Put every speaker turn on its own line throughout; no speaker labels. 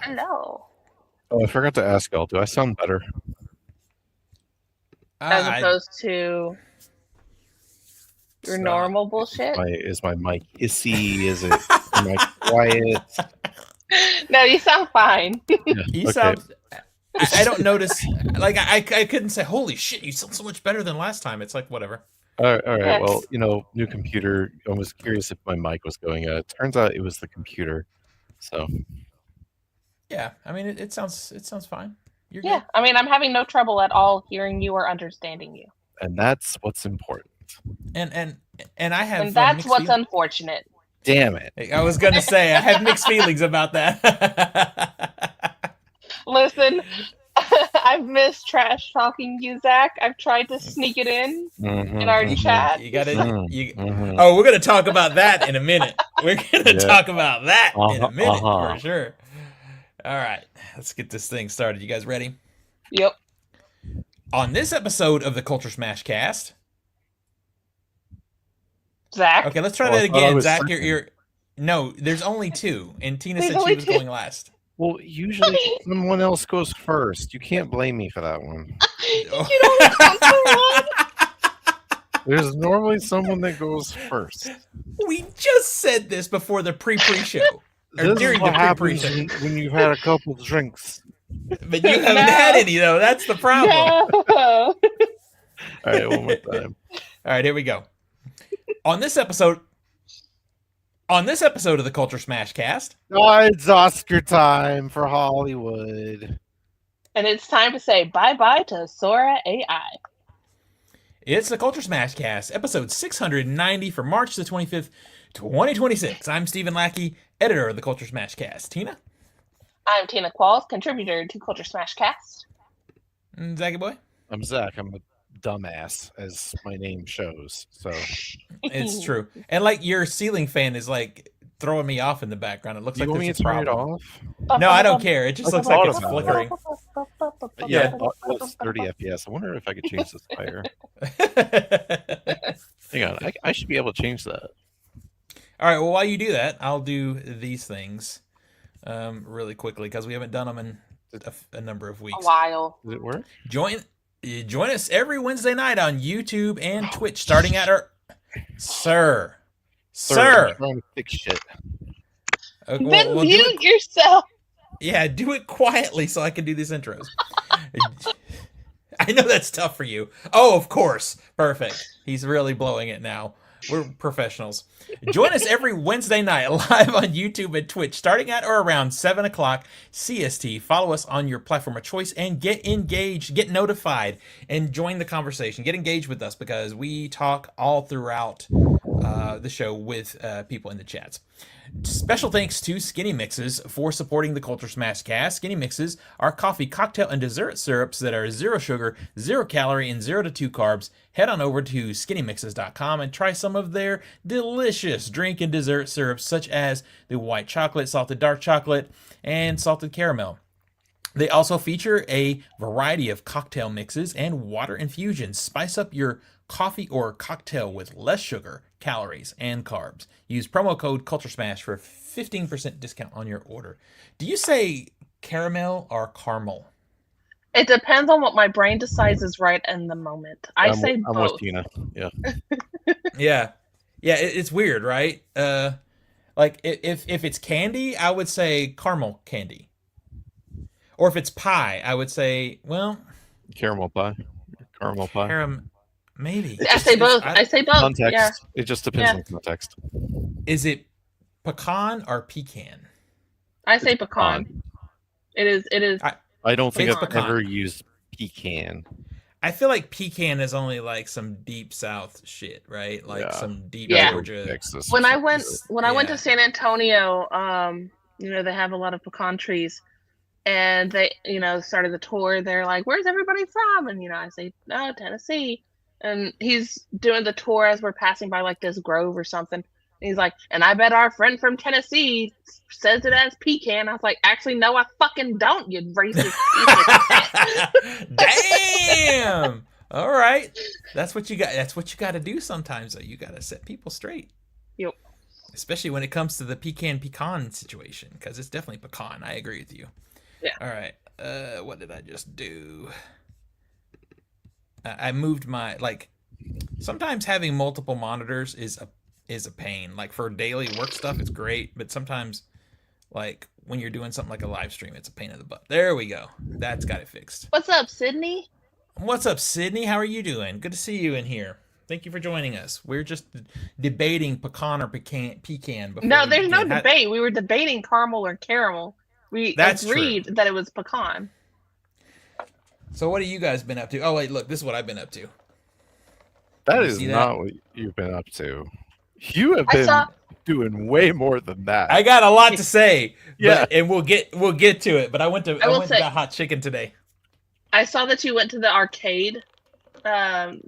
Hello.
Oh, I forgot to ask y'all. Do I sound better?
As
I
opposed to your normal bullshit.
Is my mic hissy? Is it am I quiet?
No, you sound fine.
Yeah.
You
Okay.
sound. I don't notice. Like I couldn't say, "Holy shit, you sound so much better than last time." It's like whatever.
All right.
Yes.
Well, new computer. I was curious if my mic was going. Turns out it was the computer. So
Yeah, I mean it sounds fine. You're
Yeah,
good.
I mean, I'm having no trouble at all hearing you or understanding you.
and that's what's important.
And I have
And that's
mixed
what's
feelings.
unfortunate.
Damn it.
I was gonna say I have mixed feelings about that.
Listen, I've missed trash talking you, Zach. I've tried to sneak it in our chat.
You gotta.
Mhm.
Oh, we're gonna talk about that in a minute. We're gonna
Yeah.
talk about that in a minute
Uh-huh.
for sure. All right, let's get this thing started. You guys ready?
Yep.
On this episode of the Culture Smash Cast.
Zach.
Okay, let's try
Oh, I
that
thought I
again.
was
Zach,
second.
you're. No, there's only two, and Tina
There's
said she
only
was
two.
going last.
Well, usually someone else goes first. You can't blame me for that one.
You don't account for one.
There's normally someone that goes first.
We just said this before the pre-show. Or
This is
during
what
the
happens
pre-show.
when you've had a couple drinks.
But you haven't
No.
had any, though. That's the problem.
No.
All right, one more time.
All right, here we go. On this episode of the Culture Smash Cast,
Oh, it's Oscar time for Hollywood.
And it's time to say bye-bye to Sora AI.
it's the Culture Smash Cast, episode 690 for March the 25th, 2026. I'm Stephen Lackey, editor of the Culture Smash Cast. Tina?
I'm Tina Qualls, contributor to Culture Smash Cast.
Zachy boy?
I'm Zach. I'm a dumbass, as my name shows. So
It's true. And like your ceiling fan is like throwing me off in the background. It looks
do you
like
want me
there's
to
a
turn it
problem.
off?
No, I don't care. It just
I
looks like
thought
it's
about
flickering.
Yeah, it's 30 FPS. I wonder if I could change this higher. Hang on, I should be able to change that.
All right. Well, while you do that, I'll do these things really quickly because we haven't done them in a number of
A
weeks.
while.
Did it work?
Join us every Wednesday night on YouTube and Twitch, starting at our Sir.
I'm trying to fix shit.
Okay,
Then
well, do
mute
it,
yourself.
yeah, do it quietly so I can do these intros. I know that's tough for you. Oh, of course. Perfect. He's really blowing it now. We're professionals. Join us every Wednesday night live on YouTube and Twitch, starting at or around 7 o'clock CST. Follow us on your platform of choice and get engaged, get notified, and join the conversation. Get engaged with us because we talk all throughout the show with people in the chats. Special thanks to Skinny Mixes for supporting the Culture Smash Cast. Skinny Mixes are coffee, cocktail, and dessert syrups that are 0 sugar, 0 calorie, and 0 to 2 carbs. Head on over to skinnymixes.com and try some of their delicious drink and dessert syrups, such as the white chocolate, salted dark chocolate, and salted caramel. They also feature a variety of cocktail mixes and water infusions. Spice up your coffee or cocktail with less sugar, calories, and carbs. Use promo code CultureSmash for a 15% discount on your order. Do you say caramel or caramel?
It depends on what my brain decides is right in the moment. I'm
I'm
both.
with Tina. Yeah.
Yeah. Yeah, it's weird, right? Like if it's candy, I would say caramel candy. Or if it's pie, I would say, well,
Caramel pie. Caramel pie.
maybe.
I say both. I say both.
Context.
Yeah.
It just depends
Yeah.
on context.
Is it pecan or pecan?
I say pecan. It is.
I don't think
It's
I've
pecan.
ever used pecan.
I feel like pecan is only like some deep south shit, right? Like
Yeah.
some deep
Yeah.
Georgia.
Texas.
When I went
Yeah.
to San Antonio, they have a lot of pecan trees, and they, started the tour. They're like, "Where's everybody from?" And I say, "No, Tennessee." And he's doing the tour as we're passing by like this grove or something. And he's like, "And I bet our friend from Tennessee says it as pecan." I was like, "Actually, no, I fucking don't, you racist piece of shit."
Damn. All right. That's what you got. That's what you got to do sometimes. Though you got to set people straight.
Yep.
especially when it comes to the pecan situation, because it's definitely pecan. I agree with you.
Yeah.
All right. What did I just do? I moved my like. Sometimes having multiple monitors is a pain. Like for daily work stuff, it's great, but sometimes like when you're doing something like a live stream, it's a pain in the butt. There we go. That's got it fixed.
What's up, Sydney?
What's up, Sydney? How are you doing? Good to see you in here. Thank you for joining us. We're just debating pecan or pecan before
No,
we
there's no
begin.
debate. We were debating caramel or caramel. We
That's
agreed
true.
that it was pecan.
So what have you guys been up to? Oh wait, look, this is what I've been up to.
That
You
is
see that?
not what you've been up to. You have
I
been
saw.
doing way more than that.
I got a lot to say.
Yeah.
And we'll get to it. But I went
I
and
will say-
got hot chicken today.
I saw that you went to the arcade, and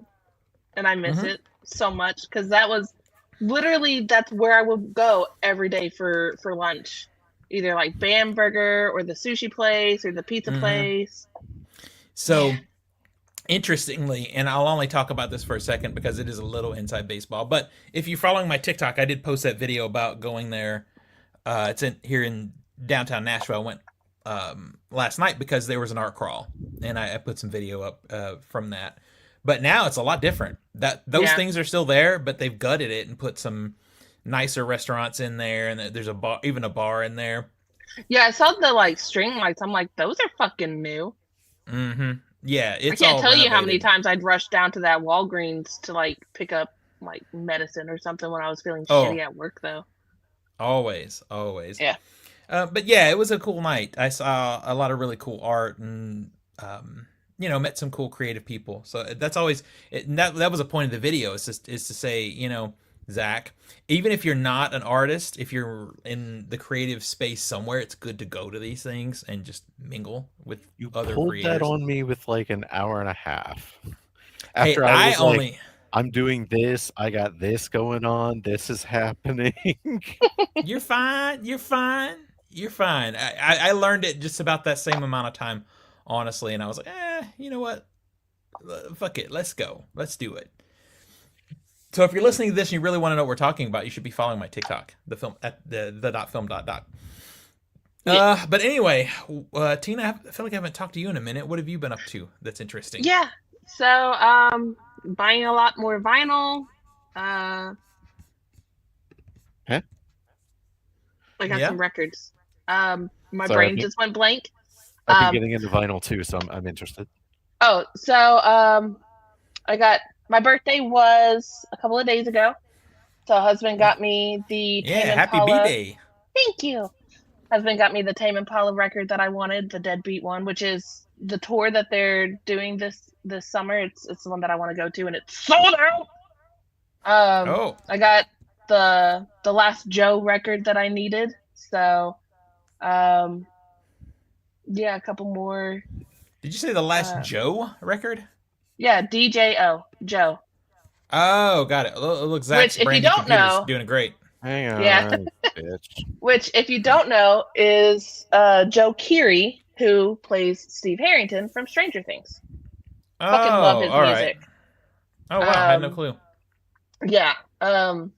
I miss
Mhm.
it so much because that was literally that's where I would go every day for lunch, either like Bamberger or the sushi place or the pizza
Mhm.
place.
So
Yeah.
interestingly, and I'll only talk about this for a second because it is a little inside baseball. But if you're following my TikTok, I did post that video about going there. It's here in downtown Nashville. I went last night because there was an art crawl, and I put some video up from that. But now it's a lot different. Those
Yeah.
things are still there, but they've gutted it and put some nicer restaurants in there, and there's a bar, even a bar in there.
Yeah, I saw the like string lights. I'm like, those are fucking new.
Mm-hmm. Yeah, it's
I can't
all
tell you how many
renovated.
times I'd rush down to that Walgreens to like pick up like medicine or something when I was feeling
Oh.
shitty at work though.
Always.
Yeah.
But yeah, it was a cool night. I saw a lot of really cool art and met some cool creative people. So that's always that was a point of the video. Is to say, Zach, even if you're not an artist, if you're in the creative space somewhere, it's good to go to these things and just mingle with
You
other
pulled
creators.
that on me with like an hour and a half.
Hey,
After I was like,
only
I'm doing this, I got this going on, this is happening.
You're fine. You're fine. You're fine. I learned it just about that same amount of time, honestly, and I was like, you know what? Fuck it. Let's go. Let's do it. So if you're listening to this and you really want to know what we're talking about, you should be following my TikTok, the film at the.Film.Doc.
Yeah.
But anyway, Tina, I feel like I haven't talked to you in a minute. What have you been up to that's interesting?
Yeah. So buying a lot more vinyl.
Huh?
I got
Yeah?
some records. My
Sorry,
brain
I've been-
just went blank.
I've been getting into vinyl too, so I'm interested.
Oh, so I got my birthday was a couple of days ago. So husband got me the Tame
happy
Impala.
B-Day.
Thank you. Husband got me the Tame Impala record that I wanted, the Deadbeat one, which is the tour that they're doing this summer. It's the one that I want to go to, and it's sold out. I got the Last Joe record that I needed. So, yeah, a couple more.
Did you say the Last Joe record?
Yeah, DJO Joe.
Oh, got it. Look, Zach's
Which, if you
brand
don't
new computer's
know-
doing great.
Hang on,
Yeah.
bitch.
Which, if you don't know, is Joe Keery, who plays Steve Harrington from Stranger Things. Fucking love his
all right.
music.
Oh wow, I had no clue.
Yeah. And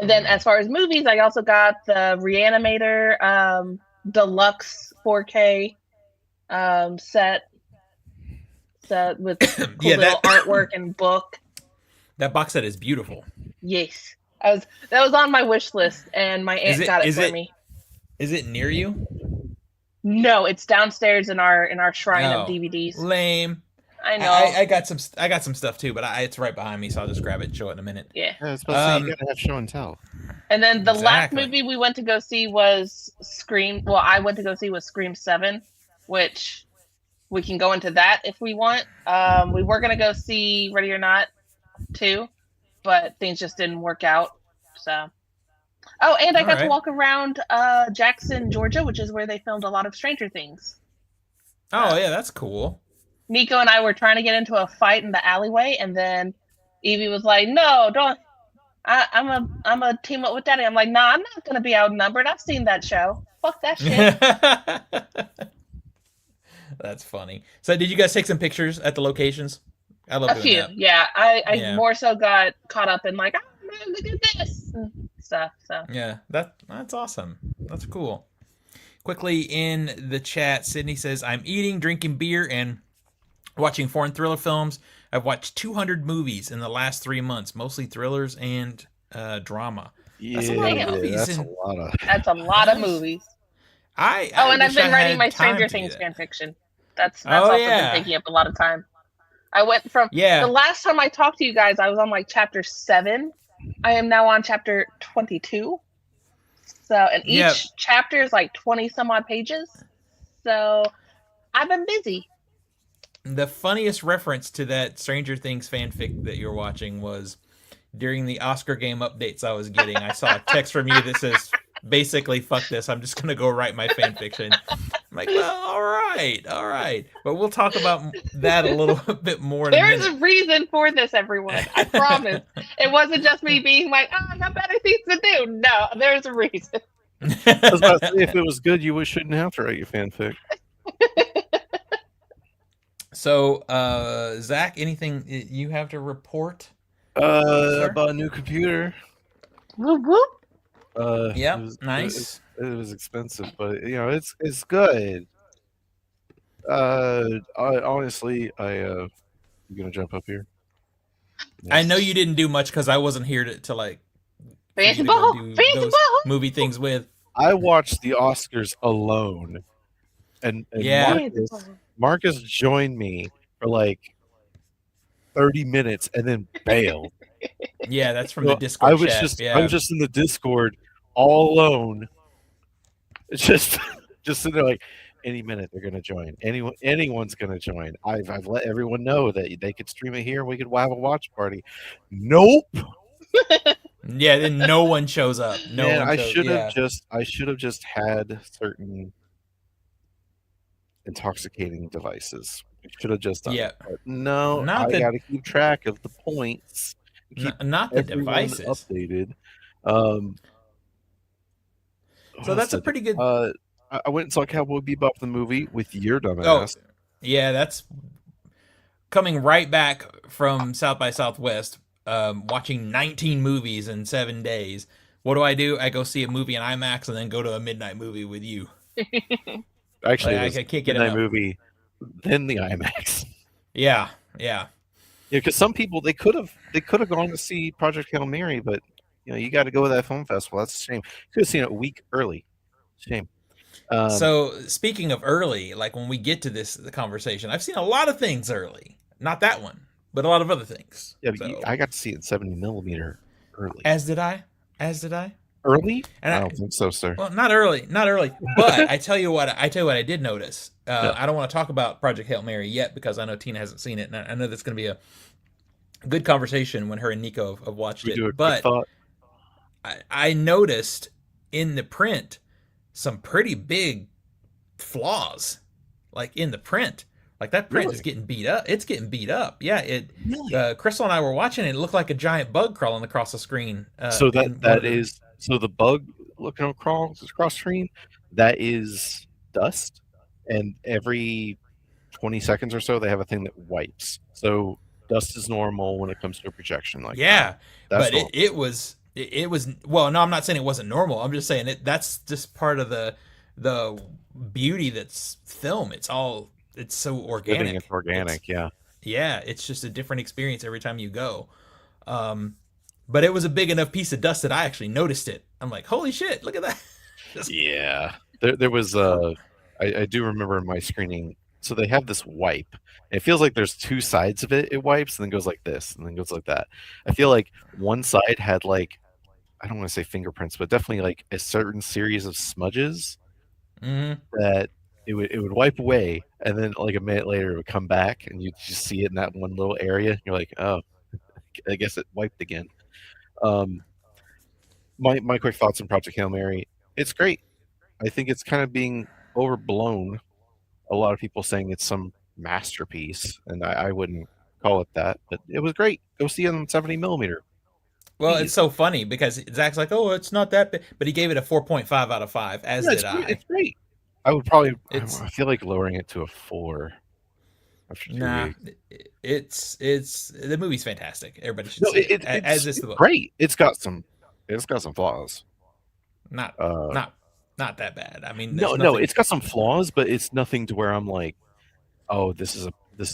then as far as movies, I also got the Reanimator deluxe 4K set with cool
Yeah,
little artwork and book.
That box set is beautiful.
Yes. That was on my wish list, and my aunt got it for me.
Is it near you?
No, it's downstairs in our shrine of
Oh,
DVDs.
Lame.
I know.
I got some stuff too, but it's right behind me, so I'll just grab it and show it in a minute.
Yeah.
I was supposed to say you gotta have show and tell.
And then the last
Exactly.
movie we went to go see was Scream. Well, I went to go see was Scream 7, which we can go into that if we want. We were gonna go see Ready or Not 2, but things just didn't work out. So. Oh, and I got to walk around Jackson, Georgia, which is where they filmed a lot of Stranger Things.
Oh yeah, that's cool.
Nico and I were trying to get into a fight in the alleyway, and then Evie was like, "No, don't. I'm a team up with Daddy." I'm like, "Nah, I'm not gonna be outnumbered. I've seen that show. Fuck that shit."
That's funny. So, did you guys take some pictures at the locations? I love
A
doing
few,
that.
yeah. I
Yeah.
more so got caught up in like, "Oh man, look at this." stuff. So
Yeah, that's awesome. That's cool. Quickly in the chat, Sydney says, "I'm eating, drinking beer, and watching foreign thriller films. I've watched 200 movies in the last 3 months, mostly thrillers and drama. That's a lot of
damn,
movies,
that's a
and
lot of.
that's a lot of
that's
movies. Oh,
I
and I've
wish I
been writing my
had time
Stranger
to do
Things
that.
fan fiction. That's
Oh
also been
yeah,
taking up a lot of time. I went from the
yeah,
last time I talked to you guys, I was on like chapter 7. I am now on chapter 22. So, and
yeah.
each chapter is like 20 some odd pages. So, I've been busy.
The funniest reference to that Stranger Things fanfic that you're watching was during the Oscar game updates I was getting. I saw a text from you that says basically, "Fuck this! I'm just gonna go write my fan fiction." I'm like, well, all right, but we'll talk about that a little bit more in a
There is
minute.
a reason for this, everyone. I promise. It wasn't just me being like, oh, I got better things to do. No, there's a reason.
I was about to say, if it was good, you shouldn't have to write your fanfic.
So, Zach, anything you have to report?
I
Sir?
bought a new computer.
Whoop, whoop.
Yep,
It
nice.
was expensive, but it's good. Honestly, you gonna jump up here?
I know
Yes.
you didn't do much because I wasn't here to like for you
Fancy
to go
ball.
do
Fancy
those
ball.
movie things with.
I watched the Oscars alone, and
Yeah,
Fancy ball.
Marcus joined me for like 30 minutes and then bailed.
yeah, that's from the
So I
Discord
was
chat.
just I
Yeah,
was just in the Discord all alone, just just sitting there like any minute they're gonna join. Anyone's gonna join. I've let everyone know that they could stream it here and we could have a watch party. Nope.
yeah. Then no one shows up. No
Man,
one shows. Yeah,
I should have just had certain intoxicating devices. I should have just done
yeah.
it. But no,
Not
I
the
got to keep track of the points, keep
not the
everyone
devices.
updated. Um, what
So
else
that's a
did I do?
pretty good.
I went and saw Cowboy Bebop the movie with your
Oh,
dumbass.
yeah. That's coming right back from South by Southwest. Watching 19 movies in 7 days. What do? I go see a movie in IMAX and then go to a midnight movie with you.
Actually,
Like
it was
I can't get
midnight
enough.
movie, then the IMAX.
Yeah,
Yeah, because some people they could have gone to see Project Hail Mary, but you got to go to that film festival. That's a shame. Could have seen it a week early. Shame. Um,
So speaking of early, like when we get to the conversation, I've seen a lot of things early. Not that one, but a lot of other things.
yeah, but
So
I got to see it in 70 millimeter early.
as did I, as did I.
Early?
And
I
I,
don't think so, sir.
well, not early, not early. But I tell you what, I did notice.
Yeah,
I don't want to talk about Project Hail Mary yet because I know Tina hasn't seen it, and I know that's going to be a good conversation when her and Nico have watched
we do a
it.
quick
But
thought.
I noticed in the print some pretty big flaws, like in the print. Like that print is
Really?
getting beat up. It's getting beat up. Yeah, it.
Really?
Crystal and I were watching it. It looked like a giant bug crawling across the screen.
So
In one
that
of the.
is so the bug looking across screen, that is dust, and every 20 seconds or so they have a thing that wipes. So dust is normal when it comes to a projection like that.
Yeah,
That's
but
normal.
it was well. No, I'm not saying it wasn't normal. I'm just saying it. That's just part of the beauty that's film. It's so
Living, it's
organic. It's
organic, yeah.
yeah. It's just a different experience every time you go. Um, but it was a big enough piece of dust that I actually noticed it. I'm like, holy shit, look at that. Just-
Yeah. There was I do remember in my screening, so they have this wipe. It feels like there's two sides of it. It wipes and then goes like this and then goes like that. I feel like one side had like, I don't want to say fingerprints, but definitely like a certain series of smudges
Mhm.
that it would wipe away, and then like a minute later it would come back and you just see it in that one little area. You're like, oh, I guess it wiped again. Um, my quick thoughts on Project Hail Mary. It's great. I think it's kind of being overblown. A lot of people saying it's some masterpiece, and I wouldn't call it that, but it was great. Go see it on 70 millimeter.
Well, it's
Please.
so funny because Zach's like, oh, it's not that big, but he gave it a 4.5 out of 5, as
Yeah, it's
did
great. It's
I.
great. I would probably.
It's
I feel like lowering it to a 4 after 2 weeks.
nah, it's the movie's fantastic. Everybody should
No,
see it, as
it's
is the book.
great. It's got some It's got some flaws.
Not
Uh,
not not that bad. I mean, there's
no,
nothing.
it's got some flaws, but it's nothing to where I'm like, oh, this is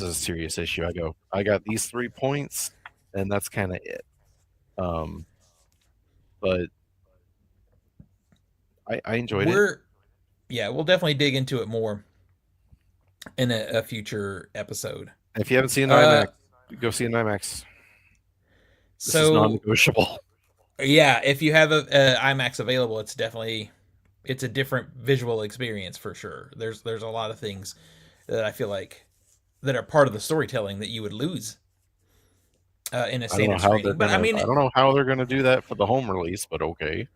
a serious issue. I got these 3 points, and that's kind of it. Um, but I enjoyed it.
We're Yeah, we'll definitely dig into it more in a future episode.
If you haven't seen
Uh,
IMAX, go see an IMAX. This is
so
non-negotiable.
yeah, if you have a IMAX available, it's a different visual experience for sure. There's a lot of things that I feel like that are part of the storytelling that you would lose in a
I don't know
standard
how they're
screening. But I
gonna.
mean,
I don't know how they're gonna do that for the home release, but okay.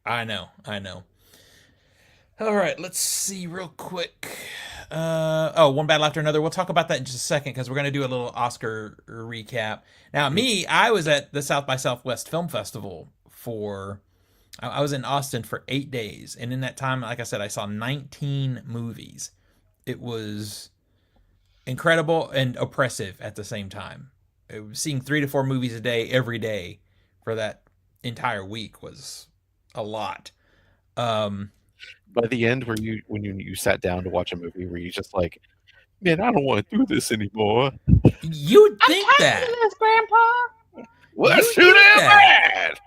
I know. All right, let's see real quick. One battle after another. We'll talk about that in just a second because we're going to do a little Oscar recap. Now, I was at the South by Southwest Film Festival I was in Austin for 8 days, and in that time, like I said, I saw 19 movies. It was incredible and oppressive at the same time. Seeing 3 to 4 movies a day every day for that entire week was a lot. Um,
By the end, when you sat down to watch a movie, were you just like, man, I don't want to do this anymore.
you would
I'm
think
tired of
that.
this, Grandpa.
Well,
You
that's
would
too
think
damn
that.
bad.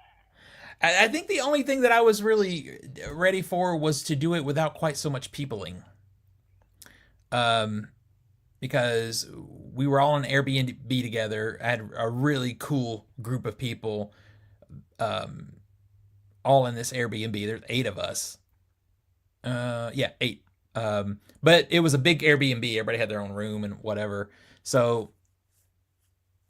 I think the only thing that I was really ready for was to do it without quite so much peopling. Um, because we were all in Airbnb together. I had a really cool group of people, um, all in this Airbnb. There's 8 of us. Yeah, 8. But it was a big Airbnb. Everybody had their own room and whatever. So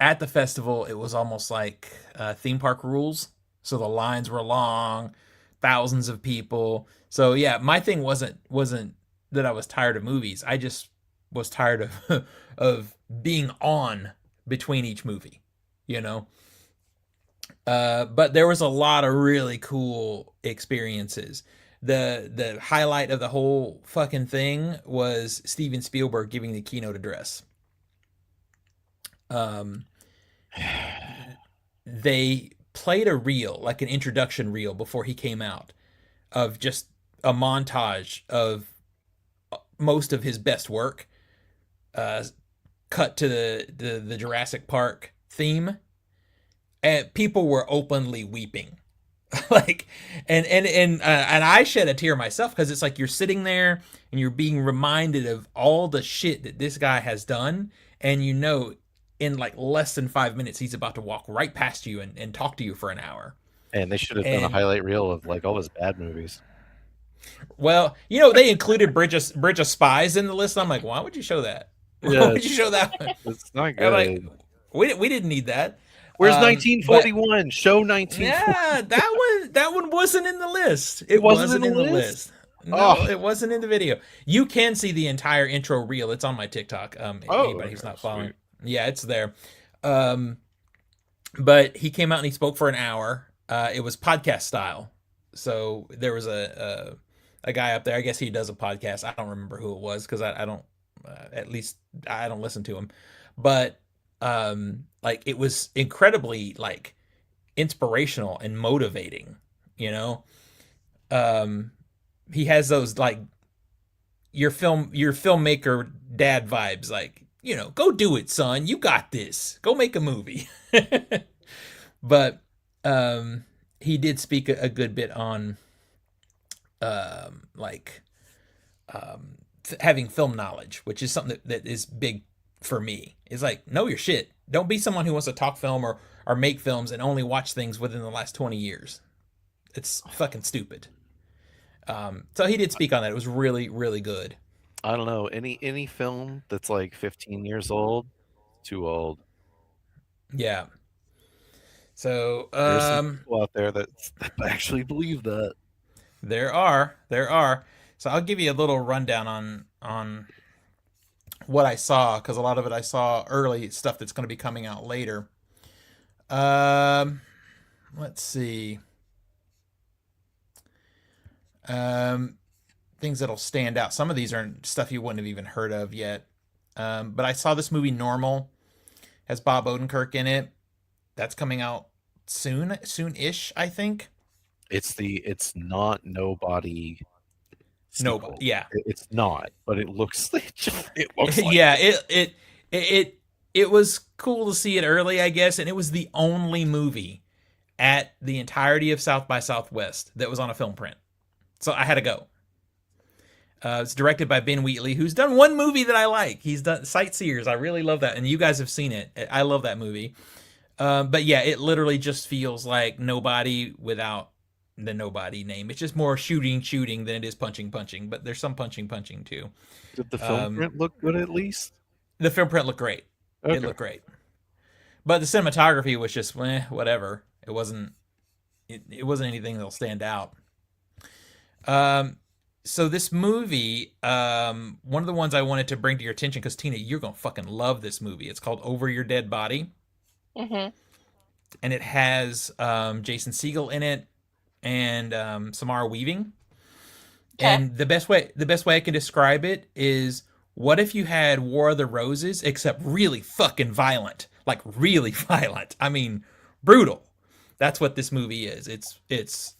at the festival, it was almost like theme park rules. So the lines were long, thousands of people. So yeah, my thing wasn't that I was tired of movies. I just was tired of of being on between each movie, you know. But there was a lot of really cool experiences. The highlight of the whole fucking thing was Steven Spielberg giving the keynote address. Um, they played a reel, like an introduction reel, before he came out, of just a montage of most of his best work, uh, cut to the Jurassic Park theme, and people were openly weeping. Like, and I shed a tear myself because it's like you're sitting there and you're being reminded of all the shit that this guy has done, and in like less than 5 minutes he's about to walk right past you and talk to you for an hour.
And they should have done a
And
highlight reel of like all his bad movies.
well, they included Bridge of Spies in the list. I'm like, why would you show that? Why
Yeah,
would you show that one?
it's not
I'm like,
good.
we didn't need that.
Where's
But
1941? Show 1940.
yeah, that one wasn't in the list.
It
It
wasn't in
wasn't
the
in the
list.
list. No,
Oh,
it wasn't in the video. You can see the entire intro reel. It's on my TikTok.
oh,
Anybody
okay,
who's not following,
sweet.
yeah, it's there. Um, but he came out and he spoke for an hour. It was podcast style. So there was a guy up there. I guess he does a podcast. I don't remember who it was because I don't. At least I don't listen to him. But like it was incredibly like inspirational and motivating. You know, um, he has those like your filmmaker dad vibes. Like go do it, son. You got this. Go make a movie. But he did speak a good bit on like having film knowledge, which is something that is big for me. It's like know your shit. Don't be someone who wants to talk film or make films and only watch things within the last 20 years. It's fucking stupid. So he did speak on that. It was really, really good.
I don't know. Any film that's like 15 years old, too old.
Yeah. So
There's some people out there that actually believe that.
there are. So I'll give you a little rundown on what I saw because a lot of it I saw early stuff that's going to be coming out later. Um, let's see. Um, Things that'll stand out. Some of these are stuff you wouldn't have even heard of yet. But I saw this movie Normal, has Bob Odenkirk in it. That's coming out soon-ish, I think.
It's not Nobody
Nobody.
sequel.
Yeah.
It's not, but it looks it looks like
Yeah,
it.
it it was cool to see it early, I guess, and it was the only movie at the entirety of South by Southwest that was on a film print. So I had to go. It's directed by Ben Wheatley, who's done one movie that I like. He's done Sightseers. I really love that, and you guys have seen it. I love that movie. But yeah, it literally just feels like Nobody without the Nobody name. It's just more shooting than it is punching. But there's some punching too.
Did the film
Um,
print look good at least?
the film print looked great. It
Okay.
looked great, but the cinematography was just whatever. It wasn't. It wasn't anything that'll stand out. Um, so this movie, one of the ones I wanted to bring to your attention, because Tina, you're gonna fucking love this movie. It's called Over Your Dead Body,
Hmm.
and it has Jason Segel in it and Samara Weaving.
Okay.
And the best way I can describe it is, what if you had War of the Roses except really fucking violent, like really violent. I mean, brutal. That's what this movie is. It's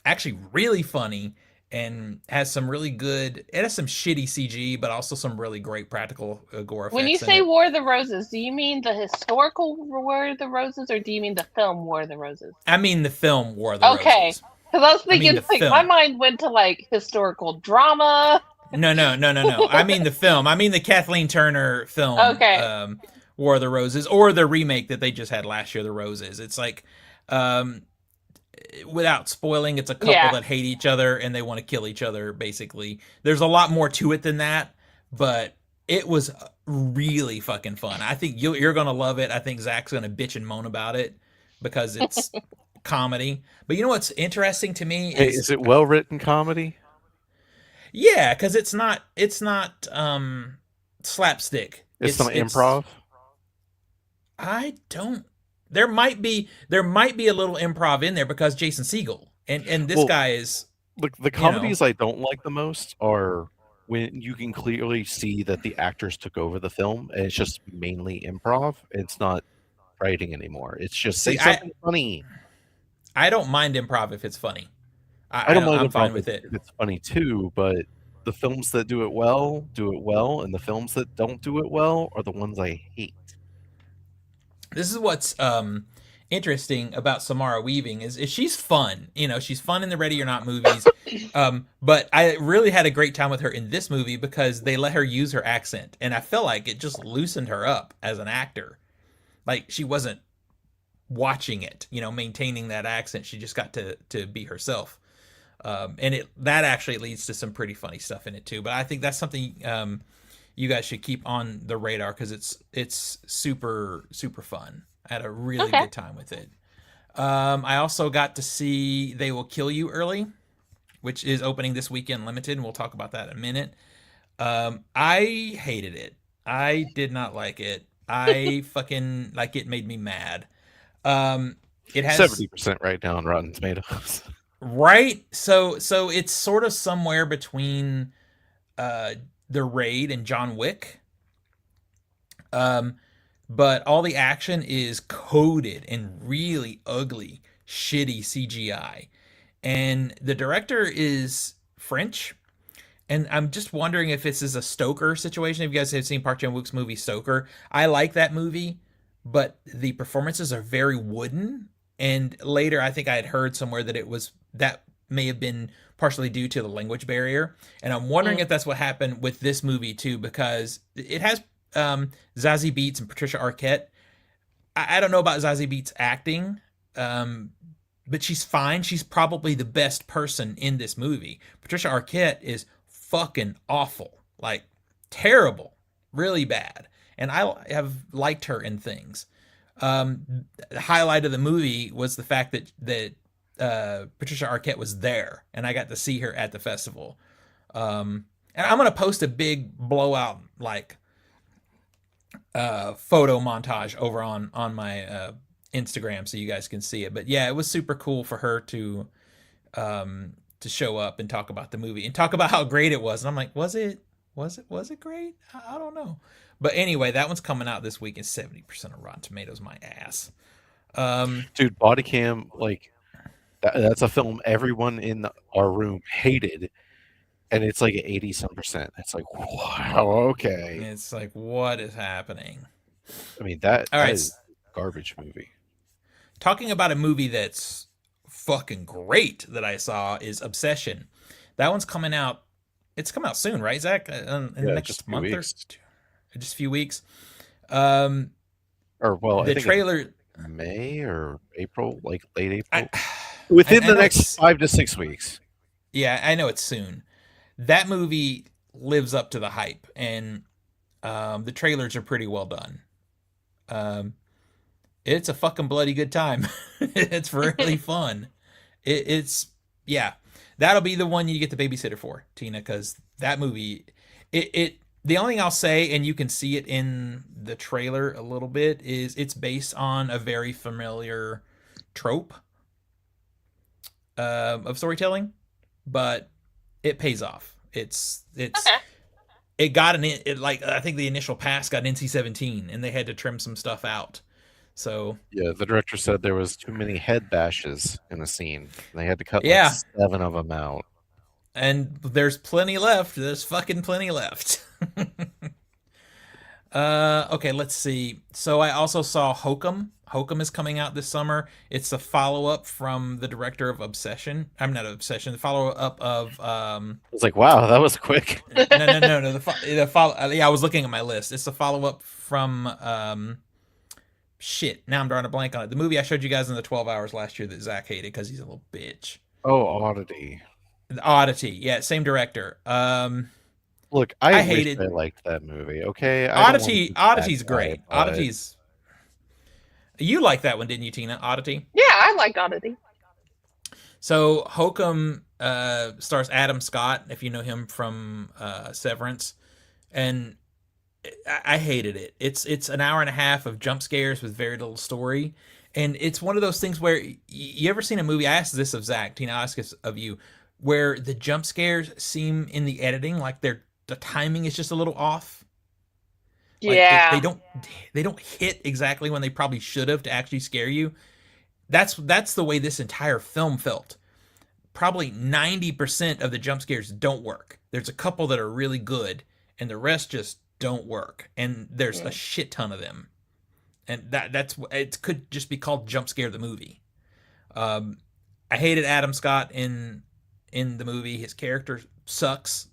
actually really funny and has some really good. It has some shitty CG, but also some really great practical gore
When you
effects in
say
it.
War of the Roses, do you mean the historical War of the Roses, or do you mean the film War of the Roses?
I mean the film War of the
Okay,
Roses.
because I was
I mean
thinking,
the
like, my
film.
mind went to like historical drama.
No. I mean the film. I mean the Kathleen Turner film,
Okay.
War of the Roses, or the remake that they just had last year, The Roses. It's like, um, without spoiling, it's a couple
Yeah.
that hate each other and they want to kill each other, basically. There's a lot more to it than that, but it was really fucking fun. I think you're going to love it. I think Zach's going to bitch and moan about it because it's comedy. But you know what's interesting to me
Hey,
is,
is it well written comedy?
yeah, because it's not slapstick.
It's not
It's
improv.
I don't. There might be a little improv in there because Jason Segel and this
Well,
guy is,
the
you know.
comedies I don't like the most are when you can clearly see that the actors took over the film and it's just mainly improv. It's not writing anymore. It's just say
See, I
something funny.
I don't mind improv if it's funny.
I don't mind
I'm
improv
fine with it.
if it's funny too, but the films that do it well, and the films that don't do it well are the ones I hate.
This is what's interesting about Samara Weaving is she's fun. You know, she's fun in the Ready or Not movies. But I really had a great time with her in this movie because they let her use her accent, and I felt like it just loosened her up as an actor. Like she wasn't watching it, maintaining that accent. She just got to be herself. And that actually leads to some pretty funny stuff in it too. But I think that's something you guys should keep on the radar because it's super super fun. I had a really
Okay.
good time with it. I also got to see They Will Kill You Early, which is opening this weekend limited, and we'll talk about that in a minute. I hated it. I did not like it. I fucking like it made me mad. It has
70% right now on Rotten Tomatoes.
right. So it's sort of somewhere between uh The Raid and John Wick. Um, but all the action is coded in really ugly, shitty CGI. And the director is French. And I'm just wondering if this is a Stoker situation. If you guys have seen Park Chan Wook's movie Stoker, I like that movie, but the performances are very wooden. And later, I think I had heard somewhere that may have been partially due to the language barrier. And I'm wondering
Mm.
if that's what happened with this movie too, because it has Zazie Beetz and Patricia Arquette. I don't know about Zazie Beetz acting, um, but she's fine. She's probably the best person in this movie. Patricia Arquette is fucking awful, like terrible, really bad. And I have liked her in things. The highlight of the movie was the fact that Patricia Arquette was there, and I got to see her at the festival. And I'm gonna post a big blowout like photo montage over on my Instagram so you guys can see it. But yeah, it was super cool for her to show up and talk about the movie and talk about how great it was. And I'm like, was it great? I don't know. But anyway, that one's coming out this week and 70% of Rotten Tomatoes, my ass.
Dude, body cam, like That's a film everyone in our room hated, and it's like 80 some percent. It's like, wow, okay.
It's like, what is happening?
I mean that
All
that
right,
is a garbage movie.
talking about a movie that's fucking great that I saw is Obsession. That one's coming out. It's coming out soon, right, Zach? In the
Yeah, just a
next
few
month or
weeks.
just a few weeks. Um,
Or well, I
the
think in
trailer.
May or April, like late
I,
April. Within
I
the
know
next
it's
5 to 6 weeks.
yeah, I know it's soon. That movie lives up to the hype, and the trailers are pretty well done. Um, it's a fucking bloody good time. It's really fun. It's yeah, that'll be the one you get the babysitter for, Tina, because that movie, it. The only thing I'll say, and you can see it in the trailer a little bit, is it's based on a very familiar trope of storytelling, but it pays off. It's
Okay.
it got like I think the initial pass got an NC-17, and they had to trim some stuff out. So
Yeah, the director said there was too many head bashes in a scene. They had to cut like
yeah,
7 of them out.
and there's plenty left. There's fucking plenty left. Okay, let's see. So I also saw Hokum. Hokum is coming out this summer. It's a follow up from the director of Obsession. I'm not Obsession. The follow up of
I was like, wow, that was quick.
no. The follow. Yeah, I was looking at my list. It's a follow up from shit. Now I'm drawing a blank on it. The movie I showed you guys in the 12 hours last year that Zach hated because he's a little bitch.
Oh, Oddity.
The Oddity. Yeah, same director.
Look, I
I
wish
hated
I liked that movie. Okay, I don't want to
Oddity.
be that
Oddity's
guy,
great.
but
Oddity's. You liked that one, didn't you, Tina? Oddity.
Yeah, I like Oddity.
So Hokum stars Adam Scott, if you know him from Severance, and I hated it. It's an hour and a half of jump scares with very little story, and it's one of those things where you ever seen a movie? I asked this of Zach, Tina, I asked this of you, where the jump scares seem in the editing like the timing is just a little off. Like
Yeah.
they don't hit exactly when they probably should have to actually scare you. That's the way this entire film felt. Probably 90% of the jump scares don't work. There's a couple that are really good, and the rest just don't work. And there's a
Mm.
shit ton of them. And that's it could just be called jump scare the movie. Um, I hated Adam Scott in the movie. His character sucks.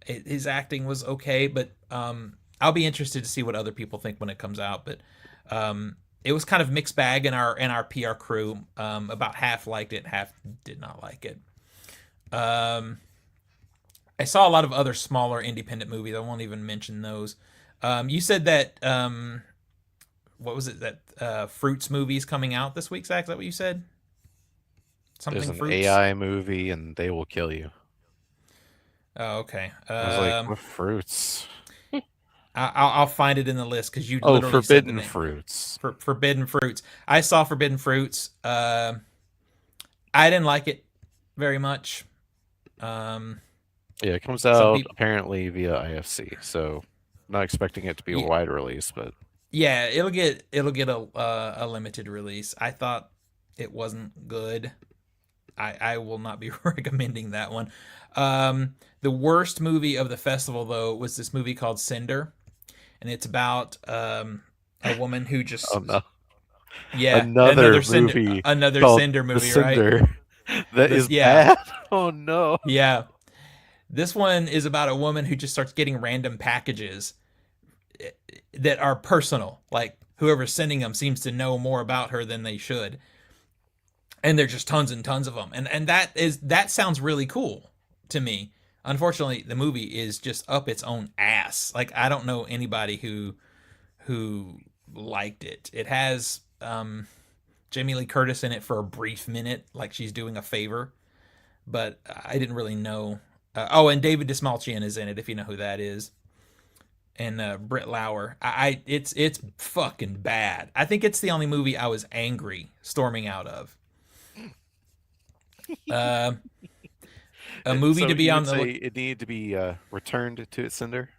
His acting was okay, but I'll be interested to see what other people think when it comes out. But it was kind of mixed bag in our PR crew. About half liked it, half did not like it. Um, I saw a lot of other smaller independent movies. I won't even mention those. You said that what was it that Fruits movie is coming out this week, Zach? Is that what you said?
there's
Something
an
Fruits.
AI movie and they will kill you.
Oh, okay.
I was like, what fruits?
I'll find it in the list because you
Oh,
literally said the
forbidden
name.
fruits.
Forbidden Fruits. I saw Forbidden Fruits. I didn't like it very much. Um,
Yeah, it comes
some
out
people,
apparently via IFC, so not expecting it to be a
yeah,
wide release, but
yeah, it'll get a limited release. I thought it wasn't good. I will not be recommending that one. The worst movie of the festival though was this movie called Cinder, and it's about a woman who
oh
just
no.
yeah
Another movie
another
called
Cinder
The
movie, right?
Cinder that
This
is
yeah
bad. Oh no.
yeah. This one is about a woman who just starts getting random packages that are personal. Like whoever's sending them seems to know more about her than they should. And there's just tons and tons of them. And that sounds really cool to me. Unfortunately, the movie is just up its own ass. Like I don't know anybody who liked it. It has Jamie Lee Curtis in it for a brief minute, like she's doing a favor, but I didn't really know. Oh, and David Dismalchian is in it, if you know who that is, and Britt Lauer. It's fucking bad. I think it's the only movie I was angry storming out of. Uh, a movie
So
to be
you
on
would
the
say
look.
it needed to be returned to its cinder?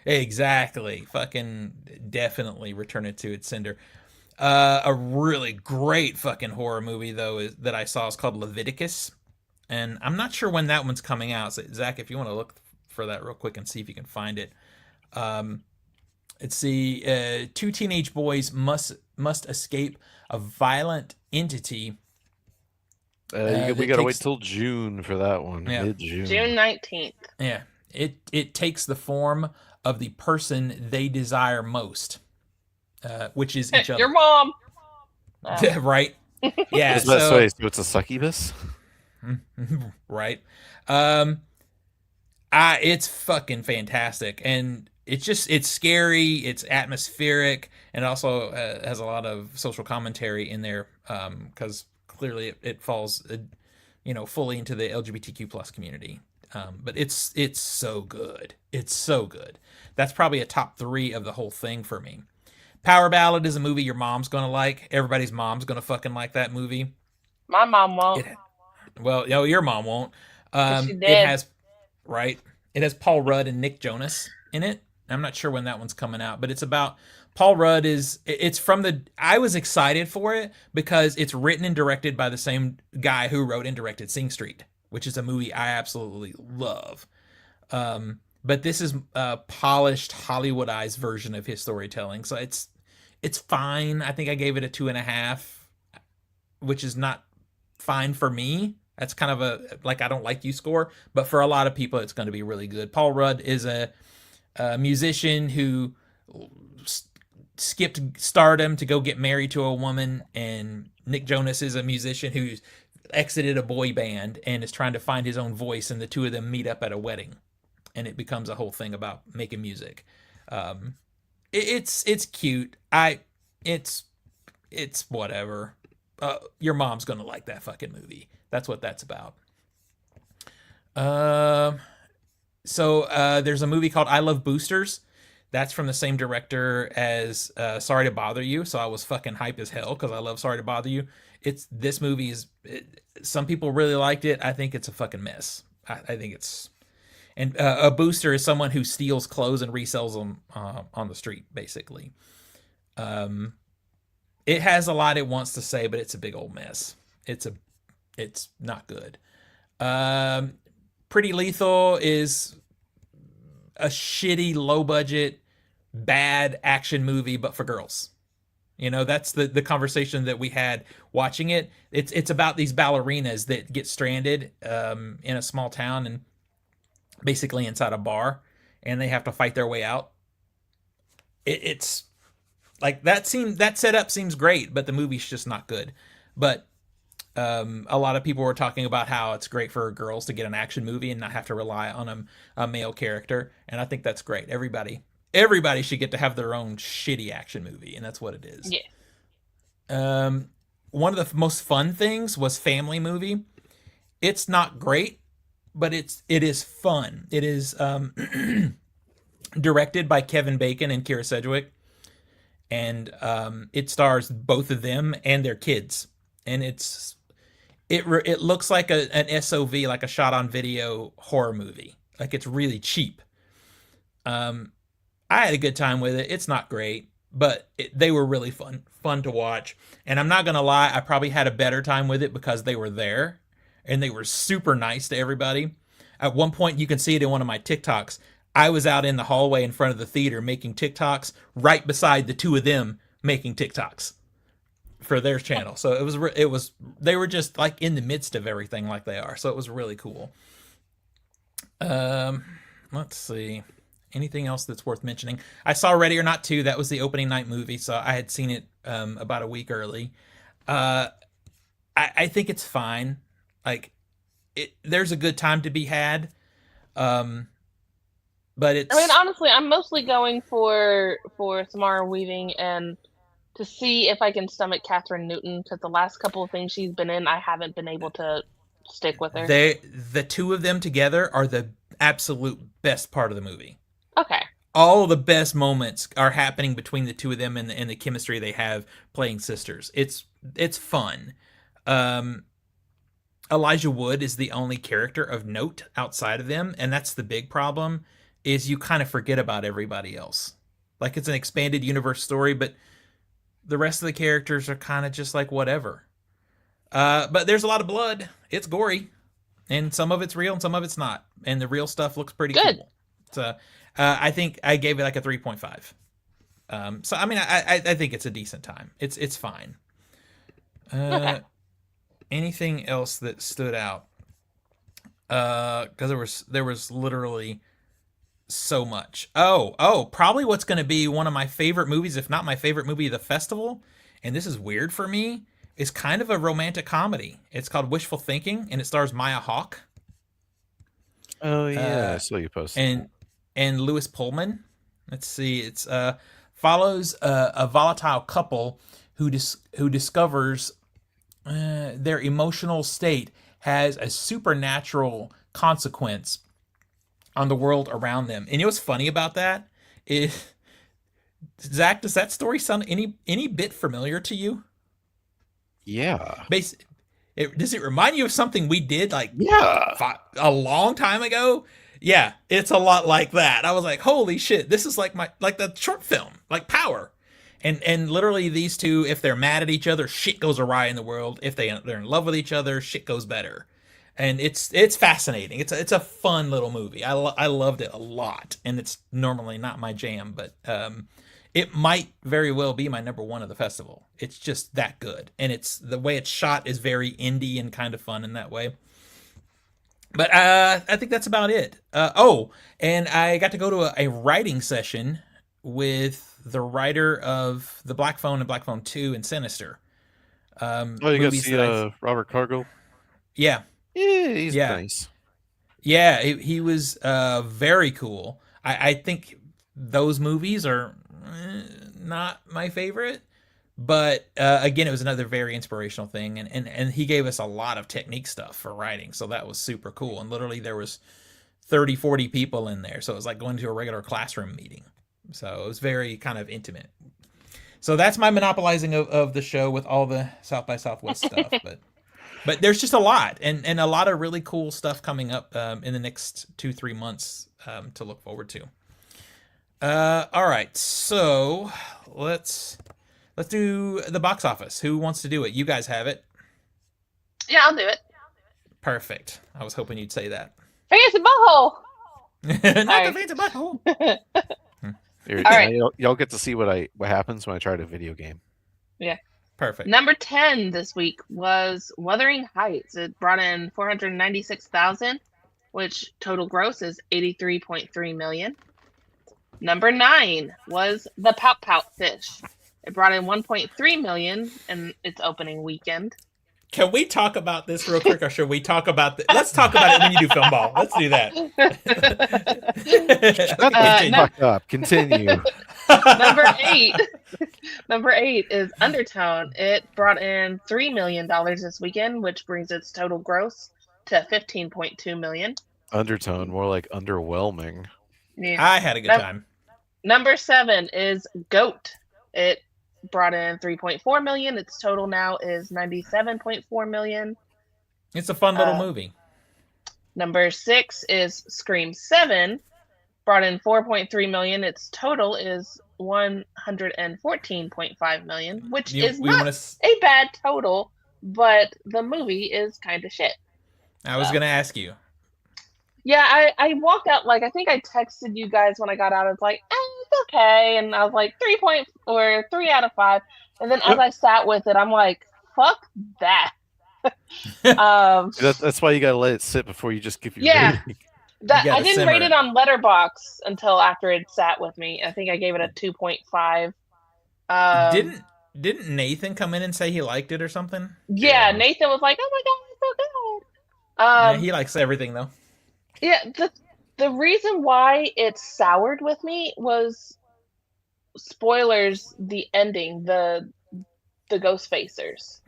Exactly, fucking definitely return it to its sender. A really great fucking horror movie though that I saw is called Leviticus, and I'm not sure when that one's coming out. So, Zach, if you want to look for that real quick and see if you can find it. Um, let's see. Two teenage boys must escape a violent entity
We
that
gotta wait
takes
till June for that one,
yeah
mid-June.
June 19th.
yeah it takes the form of the person they desire most, which is each
Your
other.
mom. Oh.
Right? Yeah.
Is that
So
so it's a succubus?
right. It's fucking fantastic, and it's scary, it's atmospheric, and also has a lot of social commentary in there, because clearly it falls, fully into the LGBTQ plus community. But it's so good. It's so good. That's probably a top three of the whole thing for me. Power Ballad is a movie your mom's gonna like. Everybody's mom's gonna fucking like that movie.
My mom won't.
Well, your mom won't.
She
It
did.
has right. It has Paul Rudd and Nick Jonas in it. I'm not sure when that one's coming out, but it's about Paul Rudd is it's from the I was excited for it because it's written and directed by the same guy who wrote and directed Sing Street, which is a movie I absolutely love. But this is a polished Hollywoodized version of his storytelling, so it's fine. I think I gave it a 2.5, which is not fine for me. That's kind of a like I don't like you score, but for a lot of people, it's going to be really good. Paul Rudd is a musician who skipped stardom to go get married to a woman, and Nick Jonas is a musician who's exited a boy band and is trying to find his own voice, and the two of them meet up at a wedding, and it becomes a whole thing about making music. It's cute. It's whatever. Your mom's gonna like that fucking movie. That's what that's about. There's a movie called I Love Boosters. That's from the same director as Sorry to Bother You. So I was fucking hype as hell because I love Sorry to Bother You. This movie is. Some people really liked it. I think it's a fucking mess. I think it's. And a booster is someone who steals clothes and resells them on the street, basically. It has a lot it wants to say, but it's a big old mess. It's not good. Pretty Lethal is a shitty, low budget, bad action movie, but for girls. That's the conversation that we had watching it. It's about these ballerinas that get stranded in a small town and basically inside a bar, and they have to fight their way out. It's like that setup seems great, but the movie's just not good. But a lot of people were talking about how it's great for girls to get an action movie and not have to rely on a male character, and I think that's great. Everybody should get to have their own shitty action movie, and that's what it is.
Yeah.
One of the most fun things was Family Movie. It's not great, but it is fun. It is directed by Kevin Bacon and Kira Sedgwick, and it stars both of them and their kids, and it looks like an SOV, like a shot on video horror movie. Like it's really cheap. I had a good time with it. It's not great, but they were really fun to watch. And I'm not gonna lie, I probably had a better time with it because they were there and they were super nice to everybody. At one point, you can see it in one of my TikToks. I was out in the hallway in front of the theater making TikToks right beside the two of them making TikToks for their channel. So they were just like in the midst of everything like they are. So it was really cool. Let's see. Anything else that's worth mentioning? I saw Ready or Not 2. That was the opening night movie, so I had seen it about a week early. I think it's fine. Like, there's a good time to be had. But it's.
I mean, honestly, I'm mostly going for Samara Weaving and to see if I can stomach Catherine Newton, because the last couple of things she's been in, I haven't been able to stick with her.
The two of them together are the absolute best part of the movie.
Okay.
All the best moments are happening between the two of them and the chemistry they have playing sisters. It's fun. Elijah Wood is the only character of note outside of them, and that's the big problem, is you kind of forget about everybody else. Like, it's an expanded universe story, but the rest of the characters are kind of just like whatever. But there's a lot of blood. It's gory, and some of it's real and some of it's not. And the real stuff looks pretty
Good.
cool. So I think I gave it like a 3.5. So I mean, I think it's a decent time. It's fine.
Okay.
Anything else that stood out? Because there was literally so much. Probably what's going to be one of my favorite movies, if not my favorite movie of the festival. And this is weird for me. It's kind of a romantic comedy. It's called Wishful Thinking, and it stars Maya Hawke.
Oh yeah, I saw you posted.
And Lewis Pullman. Let's see. It's follows a volatile couple who discovers their emotional state has a supernatural consequence on the world around them. And you know what's funny about that? Zach, does that story sound any bit familiar to you?
Yeah.
Does it remind you of something we did like a long time ago? Yeah, it's a lot like that. I was like, holy shit, this is like the short film, like Power. And literally these two, if they're mad at each other, shit goes awry in the world. If they're in love with each other, shit goes better. And it's fascinating. It's a fun little movie. I loved it a lot, and it's normally not my jam, but it might very well be my number one of the festival. It's just that good, and it's the way it's shot is very indie and kind of fun in that way. But I think that's about it. And I got to go to a writing session with the writer of The Black Phone and Black Phone 2 and Sinister.
You got to see Robert Cargill?
Yeah.
Yeah, he's nice.
Yeah, he was very cool. I think those movies are not my favorite, but again, it was another very inspirational thing, and he gave us a lot of technique stuff for writing, so that was super cool. And literally there was 30, 40 people in there, so it was like going to a regular classroom meeting. So it was very kind of intimate. So that's my monopolizing of the show with all the South by Southwest stuff, but there's just a lot, and a lot of really cool stuff coming up in the next 2-3 months to look forward to. All right, so let's do the box office. Who wants to do it? You guys have it.
Yeah, I'll do it.
Perfect. I was hoping you'd say that.
Fancy butthole.
Not the fancy butthole.
All right, y'all get to see what happens when I try to video game.
Yeah.
Perfect.
Number 10 this week was Wuthering Heights. It brought in $496,000, which total gross is $83.3 million. Number 9 was The Pout Pout Fish. It brought in $1.3 million in its opening weekend.
Can we talk about this real quick, or should we talk about let's talk about it when you do Film Ball. Let's do that.
Fuck up. Continue.
Number 8 is Undertone. It brought in $3 million this weekend, which brings its total gross to $15.2 million.
Undertone, more like underwhelming.
Yeah. I had a good time.
Number 7 is Goat. It brought in $3.4 million. Its total now is $97.4 million.
It's a fun little movie.
Number 6 is Scream 7. Brought in $4.3 million. Its total is $114.5 million, which is not a bad total, but the movie is kind of shit.
I was going to ask you.
Yeah, I walked out, like, I think I texted you guys when I got out. I was like, it's okay. And I was like, 3 out of 5. And then as I sat with it, I'm like, fuck that.
That's why you got to let it sit before you just give your rating.
I didn't rate it on Letterboxd until after it sat with me. I think I gave it a 2.5.
Didn't Nathan come in and say he liked it or something?
Yeah, Nathan was like, "Oh my god, it's so good."
Yeah, he likes everything though.
Yeah, the reason why it soured with me was spoilers. The ending, the ghost facers.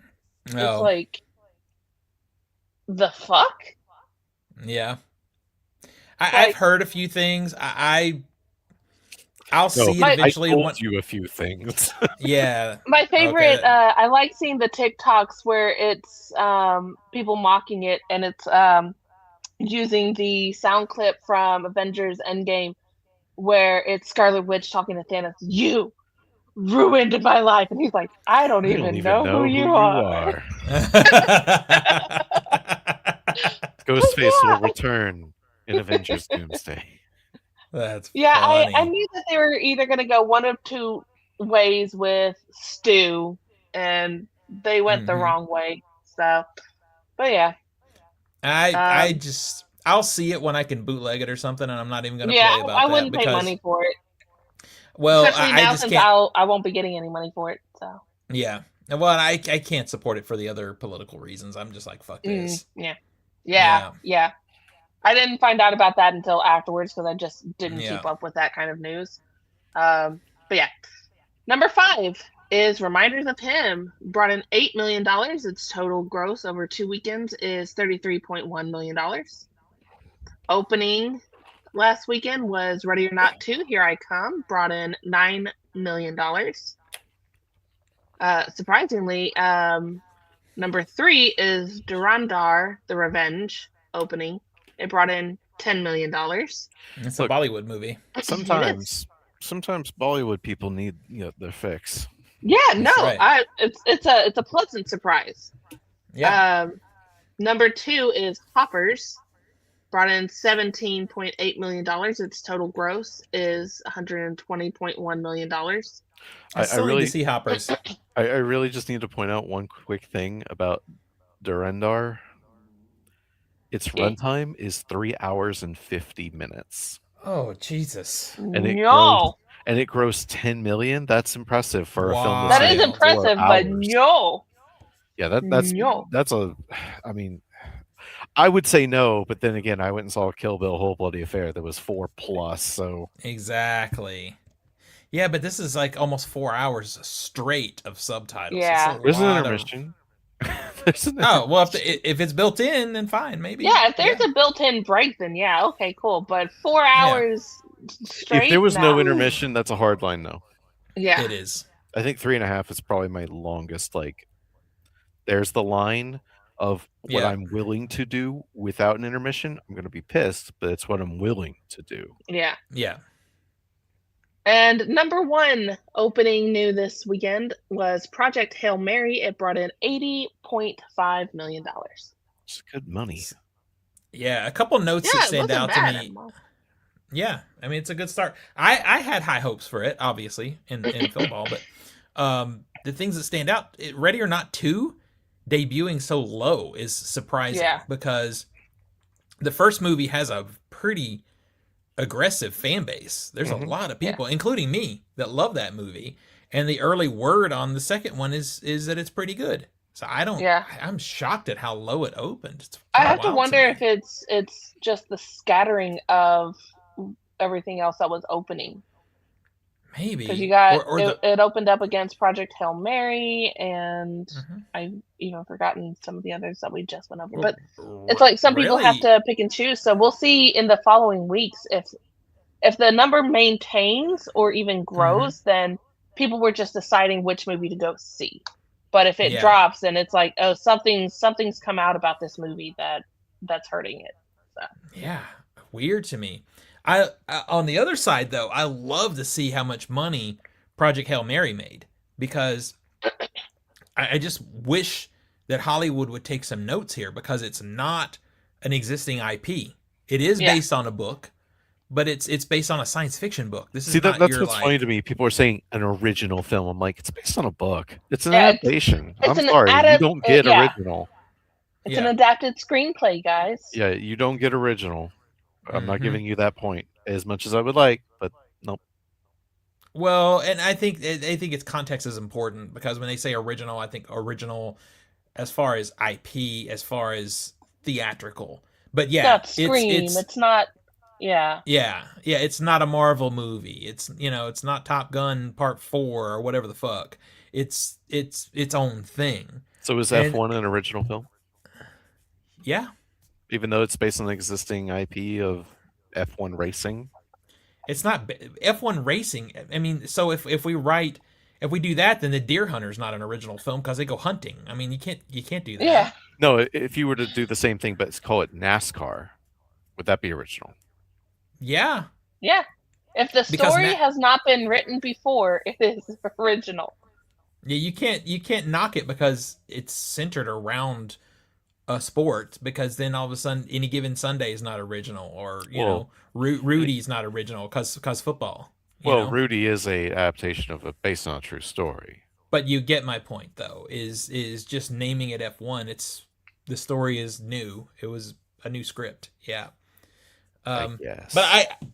It's like, the fuck.
Yeah. I've heard a few things. I'll see it eventually.
I told you a few things.
Yeah.
My favorite, I like seeing the TikToks where it's people mocking it, and it's using the sound clip from Avengers Endgame where it's Scarlet Witch talking to Thanos. You ruined my life. And he's like, I don't
I don't
even
even
know who
know who
you
you
are.
are. Ghostface will return in Avengers Doomsday.
That's
Yeah, I
funny.
knew that they were either going to go one of two ways with Stu, and they went the
Hmm.
wrong way. So, but yeah,
I
um,
just I'll see it when I can bootleg it or something, and I'm not even gonna
yeah,
play
I
about that
wouldn't pay
because,
money for it,
well,
especially
I
now
just
since
can't.
I won't be getting any money for it. So,
Yeah, well, I can't support it for the other political reasons. I'm just like, fuck this.
yeah, yeah,
Yeah,
yeah. I didn't find out about that until afterwards because I just didn't
yeah.
keep up with that kind of news. But yeah, number 5 is Reminders of Him. Brought in $8 million. Its total gross over 2 weekends is $33.1 million. Opening last weekend was Ready or Not 2, Here I Come. Brought in $9 million. Surprisingly, number 3 is Durandar, The Revenge. Opening, it brought in $10 million.
It's a
Look,
Bollywood movie.
It is.
sometimes Bollywood people need their fix.
Yeah, no,
That's right.
it's a pleasant surprise.
Yeah.
Um, Number 2 is Hoppers, brought in $17.8 million. Its total gross is $120.1 million.
I
I
still need to
really
see Hoppers.
I really just need to point out one quick thing about Durandar. Its
Eh,
runtime is 3 hours and 50 minutes,
Oh Jesus!
and it grows
no,
and it grossed 10 million. That's impressive for a film that's
that is
only
Wild.
4
impressive, but
hours.
no,
Yeah,
no.
that's a. I mean, I would say no, but then again, I went and saw Kill Bill Whole Bloody Affair that was 4 plus. So
Exactly. Yeah, but this is like almost 4 hours straight of subtitles. It's a
Yeah,
there's an
lot of.
intermission. There's an
Oh well,
intermission.
if it's built in, then fine, maybe.
yeah. If there's
Yeah,
a built-in break, then yeah, okay, cool. But four
yeah,
hours
If there
straight,
was no
nah.
intermission, that's a hard line. No,
Yeah,
it is.
I think 3.5 is probably my longest. Like, there's the line of what
Yeah,
I'm willing to do without an intermission. I'm going to be pissed, but it's what I'm willing to do.
yeah.
yeah.
And number 1 opening new this weekend was Project Hail Mary. It brought in $80.5 million.
It's good money.
Yeah, a couple notes that
Yeah, it
stand
wasn't
out to
bad.
me. Yeah, I mean it's a good start. I had high hopes for it, obviously, in film ball, but the things that stand out, Ready or Not 2 debuting so low is surprising
Yeah,
because the first movie has a pretty aggressive fan base. There's a
Mhm.
lot of
yeah,
people, including me, that love that movie. And the early word on the second one is that it's pretty good. So I don't.
yeah.
I'm shocked at how low it opened. It's
I
kind of
have to
wild to
wonder if
me.
it's just the scattering of everything else that was opening. Because you
Maybe
got
or
it,
the.
it opened up against Project Hail Mary, and
Mhm.
I've even forgotten some of the others that we just went over.
Well,
But it's like some people have
really.
to pick and choose. So we'll see in the following weeks if the number maintains or even
Hmm.
grows, then people were just deciding which movie to go see. But if it
Yeah,
drops, then it's like, oh, something's come out about this movie that's hurting it. So
yeah, weird to me. I on the other side though, I love to see how much money Project Hail Mary made because I just wish that Hollywood would take some notes here because it's not an existing IP. It is
yeah,
based on a book, but it's based on a science fiction book. This
See,
is not
that's
your
what's funny to
like.
me. People are saying an original film. I'm like, it's based on a book. It's an
yeah.
adaptation.
It's
I'm
an
sorry, you don't get
yeah,
original.
it's an
Yeah.
adapted screenplay, guys.
Yeah, you don't get original. I'm not
Hmm.
giving you that point as much as I would like, but nope.
Well, and I think its context is important because when they say original, I think original as far as IP, as far as theatrical. But
It's
yeah,
not
it's
Scream.
it's
It's not. Yeah,
yeah, it's not a Marvel movie. It's not Top Gun Part 4 or whatever the fuck. It's its own thing.
So is
And
F1 an original film,
yeah,
even though it's based on the existing IP of F1 racing?
it's not F1 racing. I mean, so if we do that, then the Deer Hunter's not an original film because they go hunting. I mean, you can't do
yeah,
that.
No, if you were to do the same thing but call it NASCAR, would that be original?
Yeah.
yeah. If the
because
story has not been written before, it is original.
yeah, you can't knock it because it's centered around a sport, because then all of a sudden any given Sunday is not original, or
Well, it,
Rudy's not original because football, you
well,
know.
Rudy is a adaptation of a based on a true story.
But you get my point, though. Is just naming it F1. It's the story is new. It was a new script. Yeah.
I
But
guess.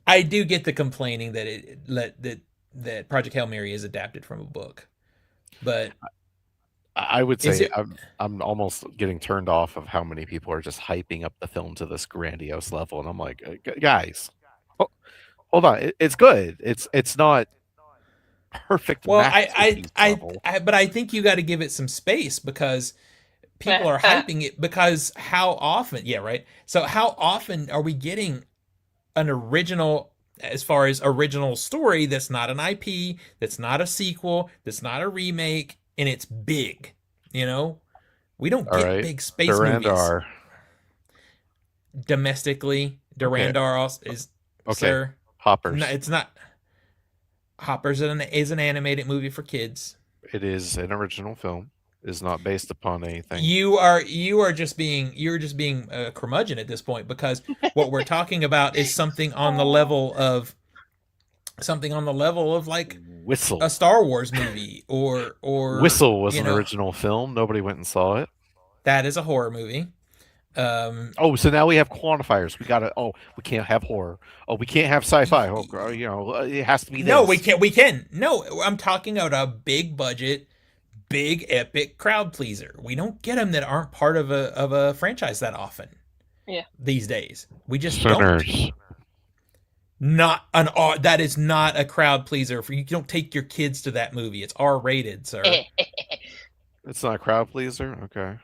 I do get the complaining that that Project Hail Mary is adapted from a book. But
I would
is
say
it?
I'm almost getting turned off of how many people are just hyping up the film to this grandiose level, and I'm like, guys, ho- hold on, it's good. It's not perfect
Well,
masterpiece level.
but I think you got to give it some space, because people are hyping it, because how often? Yeah, right. So how often are we getting an original, as far as original story, that's not an IP, that's not a sequel, that's not a remake, and it's big? You know, we don't
All
get
right,
big space movies
Durandar.
domestically.
Okay,
Durandar is,
okay,
sir. No,
Hoppers.
it's not. Hopper's an animated movie for kids.
It is an original film. It is not based upon anything.
You're just being a curmudgeon at this point, because what we're talking about is something on the level of like a
Whistle.
Star Wars movie, or
Whistle was an original film. Nobody went and saw it.
that is a horror movie.
Oh, so now we have quantifiers. We gotta. Oh, we can't have horror. Oh, we can't have sci-fi. Oh, it has to be
No,
this.
we can. No, I'm talking about a big budget, big epic crowd pleaser. We don't get them that aren't part of a franchise that often
Yeah.
these days. We just don't.
Sinners.
Not an R. That is not a crowd pleaser. For you don't take your kids to that movie. It's R rated, sir.
It's not a crowd pleaser. Okay.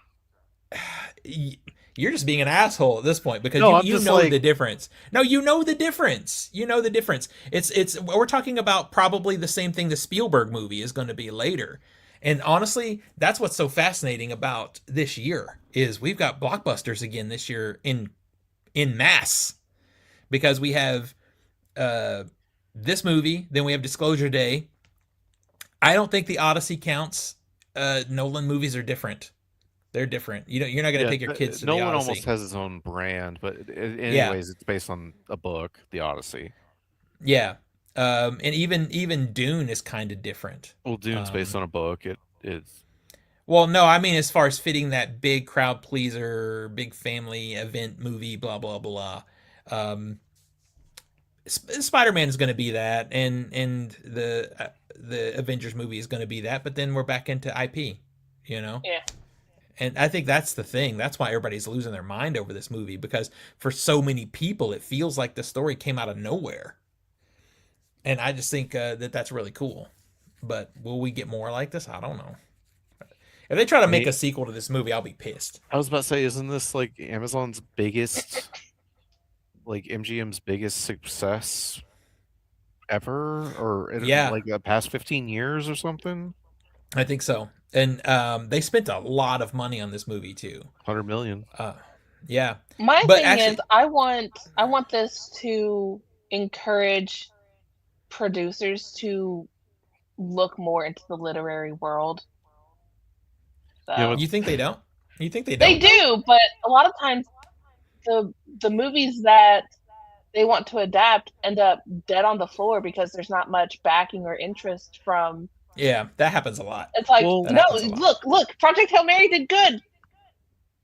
You're just being an asshole at this point, because
No,
you
I'm
you
just
know
like,
the difference. No, you know the difference. You know the difference. It's we're talking about probably the same thing the Spielberg movie is going to be later. And honestly, that's what's so fascinating about this year, is we've got blockbusters again this year in mass, because we have uh this movie, then we have Disclosure Day. I don't think the Odyssey counts. Nolan movies are different. They're different. You're not going to
yeah,
take your kids to the
Nolan almost
Odyssey.
has his own brand, but
Yeah,
anyways, it's based on a book, The Odyssey.
yeah. And even Dune is kind of different.
Well, Dune's based
Um,
on a book. It is.
well, no, I mean as far as fitting that big crowd pleaser, big family event movie, blah blah blah. Um, Spider Man is going to be that, and the Avengers movie is going to be that. But then we're back into IP, you know.
Yeah.
And I think that's the thing. That's why everybody's losing their mind over this movie, because for so many people, it feels like the story came out of nowhere. And I just think that that's really cool. But will we get more like this? I don't know. If they try to
I
make
mean,
a sequel to this movie, I'll be pissed.
I was about to say, isn't this like Amazon's biggest, like MGM's biggest success ever, or in
Yeah,
like the past 15 years or something?
I think so. And they spent a lot of money on this movie too.
100 million.
Uh, yeah,
My
but
thing is,
actually,
I want this to encourage producers to look more into the literary world.
You know,
So
you think they don't? You think they
they
don't though?
do, but a lot of times the movies that they want to adapt end up dead on the floor because there's not much backing or interest from.
Yeah, that happens a lot.
It's like,
well,
That
no,
happens a lot.
look, Project Hail Mary did good.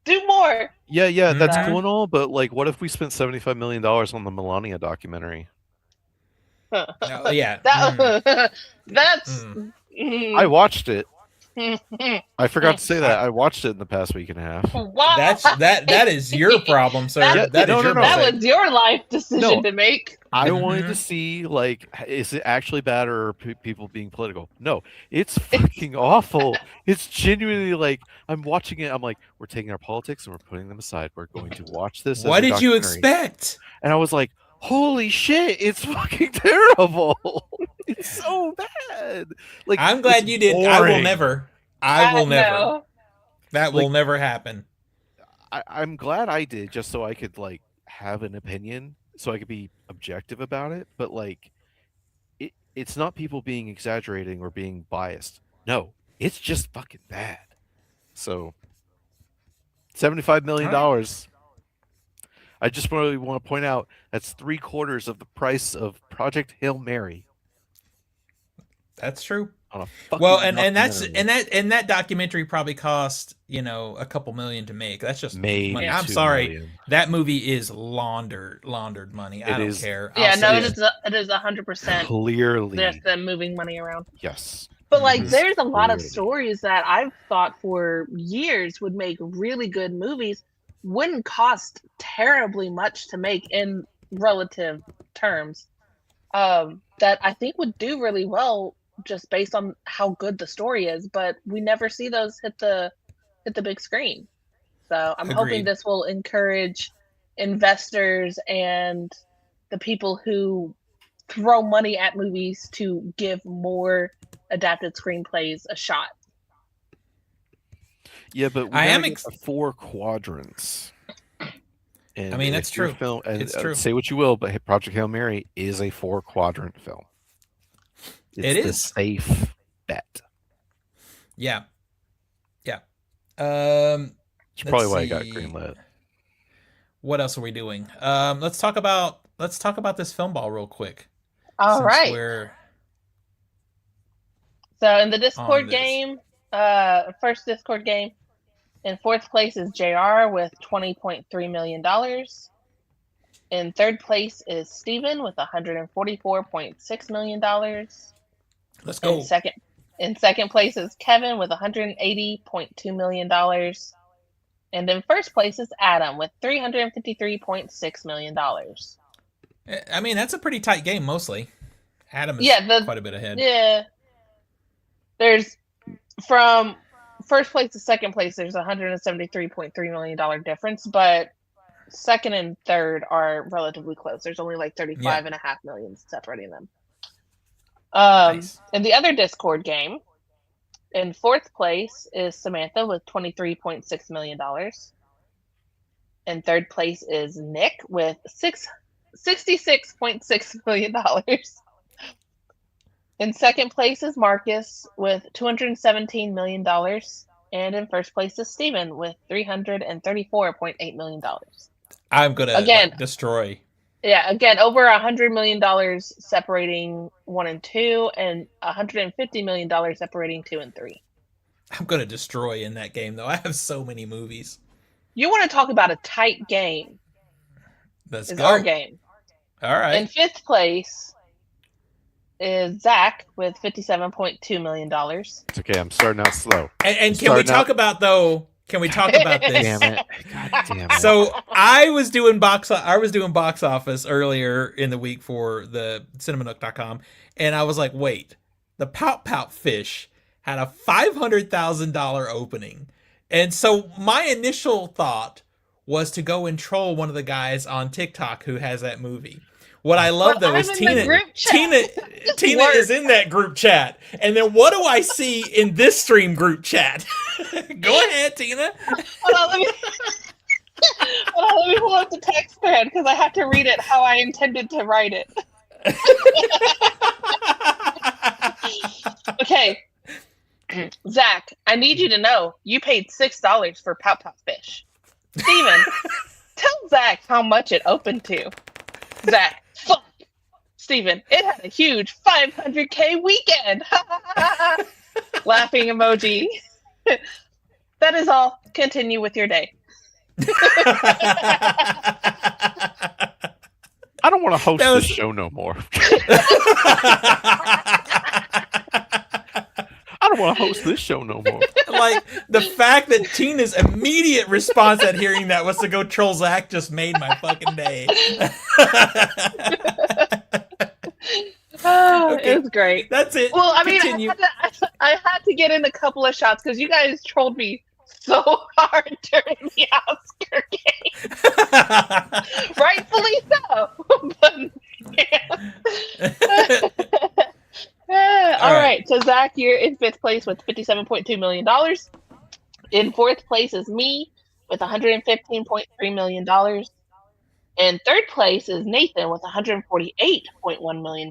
Do more.
yeah, that's
Hmm.
cool and all, but like, what if we spent $75 million on the Melania documentary?
No, yeah.
That's.
Mm.
I watched it.
Why?
I forgot to say
I,
that. I watched it in the past week and a half.
that is your problem, sir.
That,
Yeah,
That
no,
is
no,
your
no.
that
mistake.
was your life decision
No,
to make.
I wanted to
Mhm.
see, like, is it actually bad, or are people being political? No, it's fucking awful. It's genuinely like, I'm watching it. I'm like, we're taking our politics and we're putting them aside. We're going to watch this as
What
a
did you
documentary.
expect?
And I was like, holy shit, it's fucking terrible. It's so bad. Like,
I'm
it's
glad you did. I will
boring.
never. I will never.
No.
That
Like,
will never happen.
I'm glad I did, just so I could like have an opinion, so I could be objective about it. But like, it's not people being exaggerating or being biased. No, it's just fucking bad. So, $75
All right.
million. I just really want to point out that's 3/4 of the price of Project Hail Mary
That's true.
on a
Well,
fucking
and
documentary.
that documentary probably cost, a couple million to make. That's just money.
Maybe
Yeah.
I'm
2 million.
sorry. That movie is laundered money. I
It
don't
is.
care.
Yeah,
I'll
no,
say
It
it
is
it.
is. It is 100% just
clearly
them moving money around.
yes.
But
It
like,
Mhm.
is
there's a lot of
clearly.
stories that I've thought for years would make really good movies, wouldn't cost terribly much to make in relative terms. That I think would do really well just based on how good the story is. But we never see those hit the big screen. So I'm hoping
Agreed.
this will encourage investors and the people who throw money at movies to give more adapted screenplays a shot.
Yeah, but we
I
gotta
am.
get the 4 quadrants.
I
And
mean, that's
if your
true.
film, and
It's true.
say what you will, but Project Hail Mary is a 4 quadrant film.
It
It's the
is.
safe bet.
Yeah. Yeah.
It's
Let's
probably why I got
see.
greenlit.
What else are we doing? Let's talk about this film ball real quick.
All
Since
right.
we're
So in the
on
Discord
this.
game, first Discord game, in fourth place is JR with $20.3 million. In third place is Steven with $144.6 million.
Let's
In
go.
second place is Kevin with $180.2 million. And in first place is Adam with $353.6 million.
I mean, that's a pretty tight game mostly. Adam is
Yeah,
quite a bit ahead.
yeah. There's from first place to second place, there's a $173.3 million difference, but second and third are relatively close. There's only like 35.5 million separating them.
Nice.
In the other Discord game, in fourth place is Samantha with $23.6 million. In third place is Nick with $66.6 million. In second place is Marcus with $217 million. And in first place is Steven with $334.8 million.
I'm gonna
Again,
destroy.
yeah, again, over $100 million separating 1 and 2, and $150 million separating 2 and 3.
I'm gonna destroy in that game though. I have so many movies.
You want to talk about a tight game?
Let's
Is
go.
our game.
All right.
In fifth place is Zach with $57.2 million.
It's okay. I'm starting out slow.
And can we talk about though? Can we talk about this?
Damn it! God damn it!
So I was doing box office earlier in the week for the cinemanook.com, and I was like, wait, the Pout Pout Fish had a $500,000 opening. And so my initial thought was to go and troll one of the guys on TikTok who has that movie. What I love though is Tina is in that group chat. And then what do I see in this stream group chat? Go ahead, Tina.
Hold on, let me pull up the text thread because I have to read it how I intended to write it. Okay. Zach, I need you to know you paid $6 for Pout Pout Fish. Steven, tell Zach how much it opened to. Zach, fuck. Steven, it had a huge 500K weekend. Laughing emoji. That is all. Continue with your day.
I don't want to host this show no more. I don't want to host this show no more.
Like, the fact that Tina's immediate response at hearing that was to go troll Zach just made my fucking day.
Okay. It was great.
That's it.
Well, I mean, I had to get in a couple of shots because you guys trolled me so hard during the Oscar game. Rightfully so. But, all right. So, Zach, you're in fifth place with $57.2 million. In fourth place is me with $115.3 million. In third place is Nathan with $148.1 million.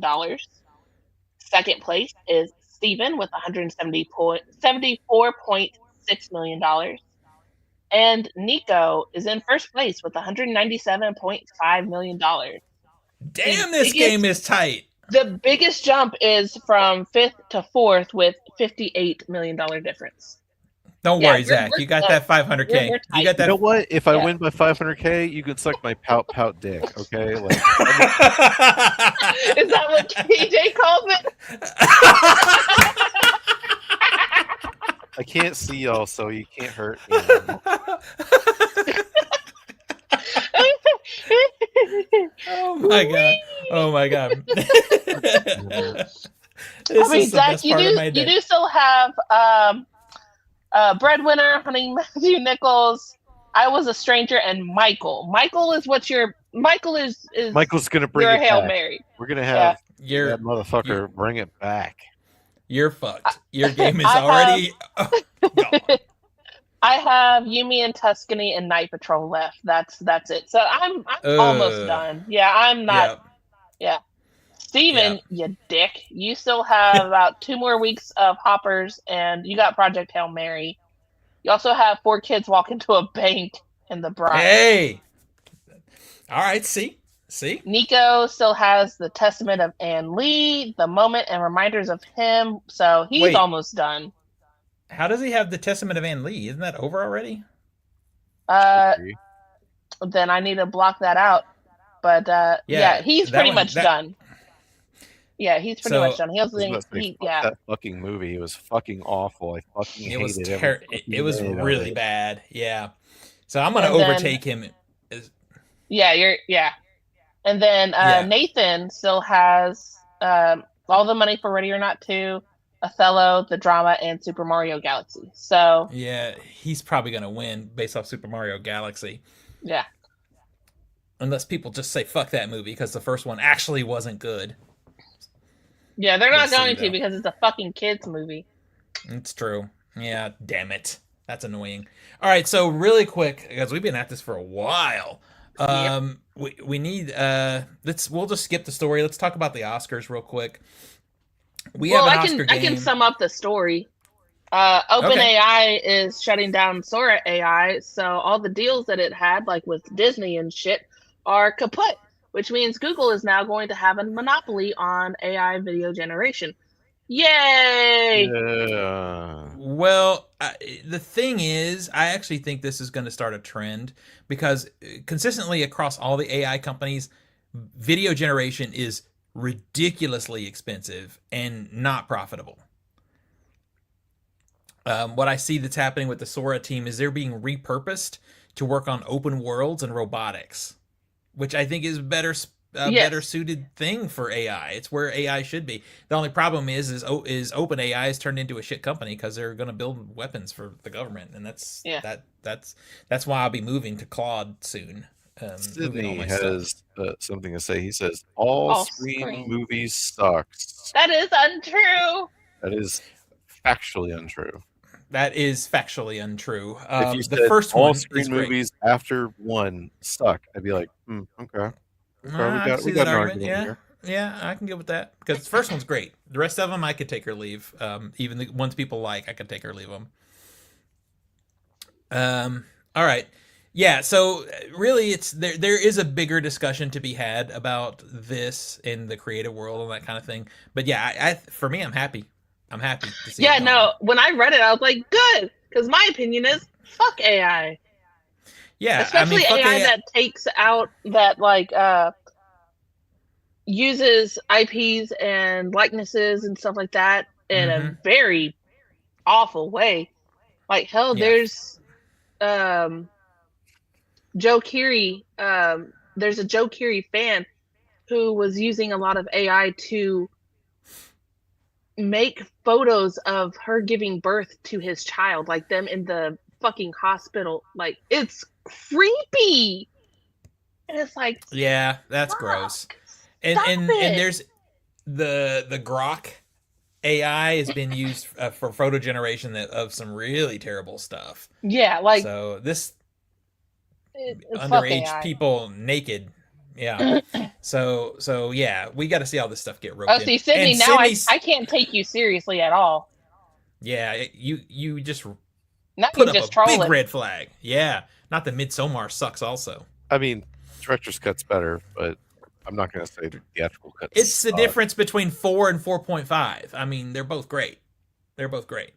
Second place is Steven with $174.6 million. And Nico is in first place with $197.5 million. The
Damn, this game
biggest
is tight.
the biggest jump is from fifth to fourth with $58 million difference.
Don't
Yeah,
worry, Zach.
we're
You got
close.
that 500K.
We're
You
tight.
got
You know
that.
what? If I
Yeah.
win by 500K, you can suck my pout pout dick. Okay, like
Is that what TJ calls it?
I can't see y'all, so you can't hurt me.
Oh my god! Oh my god! This
I mean,
is the
Zach,
best part of my
you
day.
do still have Breadwinner, Honey Matthew Nichols, I Was a Stranger, and Michael. Michael is
Michael's gonna bring
your
it
Hail
back.
Mary.
We're gonna
Yeah.
have
You're
that motherfucker bring it back.
you're fucked. Your game is
I
already gone.
I have Yumi and Tuscany and Night Patrol left. That's it. So I'm almost done. Yeah, I'm not.
Yeah.
Yeah. Steven, you dick. You still have about 2 more weeks of Hoppers, and you got Project Hail Mary. You also have 4 kids walk into a bank in The Bride.
Hey. All right. See.
Nico still has The Testament of Ann Lee, The Moment, and Reminders of Him. So he's
Wait.
almost done.
How does he have the Testament of Ann Lee? Isn't that over already?
Then I need to block that out. But yeah, he's pretty much done. Yeah, he's pretty much done.
That fucking movie. It was fucking awful. I fucking hated it.
It was really bad. Yeah. So I'm gonna overtake him.
Yeah. And then Nathan still has all the money for Ready or Not 2, Othello, the drama, and Super Mario Galaxy. So
yeah, he's probably gonna win based off Super Mario Galaxy.
Yeah.
Unless people just say fuck that movie because the first one actually wasn't good.
Yeah, they're not going to because it's a fucking kids movie.
It's true. Yeah, damn it. That's annoying. All right, so really quick, because we've been at this for a while. We need we'll just skip the story. Let's talk about the Oscars real quick.
I can sum up the story. OpenAI is shutting down Sora AI, so all the deals that it had, like with Disney and shit, are kaput, which means Google is now going to have a monopoly on AI video generation. Yay!
Yeah.
Well, the thing is, I actually think this is going to start a trend because consistently across all the AI companies, video generation is ridiculously expensive and not profitable. What I see that's happening with the Sora team is they're being repurposed to work on open worlds and robotics, which I think is better suited thing for AI. It's where AI should be. The only problem is OpenAI has turned into a shit company because they're going to build weapons for the government, and that's why I'll be moving to Claude soon.
Sydney has something to say. He says all Scream movies sucks.
That is untrue.
That is factually untrue.
That is factually untrue.
If you
the
said
first
all
one
Scream movies after one suck, I'd be like, okay. We got an argument here.
Yeah, I can get with that because the first one's great. The rest of them, I could take or leave. Even the ones people like, I could take or leave them. All right. Yeah, so really, it's there is a bigger discussion to be had about this in the creative world and that kind of thing. But yeah, for me, I'm happy. I'm happy to see.
Yeah, no. When I read it, I was like, good, because my opinion is fuck AI.
Yeah,
especially AI that takes out that uses IPs and likenesses and stuff like that in a very awful way. Like hell, there's Joe Keery. There's a Joe Keery fan who was using a lot of AI to make photos of her giving birth to his child, like them in the fucking hospital. Like, it's creepy. And it's like,
yeah, that's gross. And there's the Grok AI has been used for photo generation of some really terrible stuff.
Yeah, like
so this underage people naked Yeah. So yeah, we got to see all this stuff get roped
Oh,
in.
see, Sydney,
And
now
Sydney's
I can't take you seriously at all.
yeah, you just
Now
put
you
up a
just
big
trolling.
red flag. Yeah. Not that Midsommar sucks also.
I mean, director's cut's better, but I'm not gonna say the theatrical cut
It's the
sucks.
difference between 4 and 4.5. I mean, they're both great. They're both great.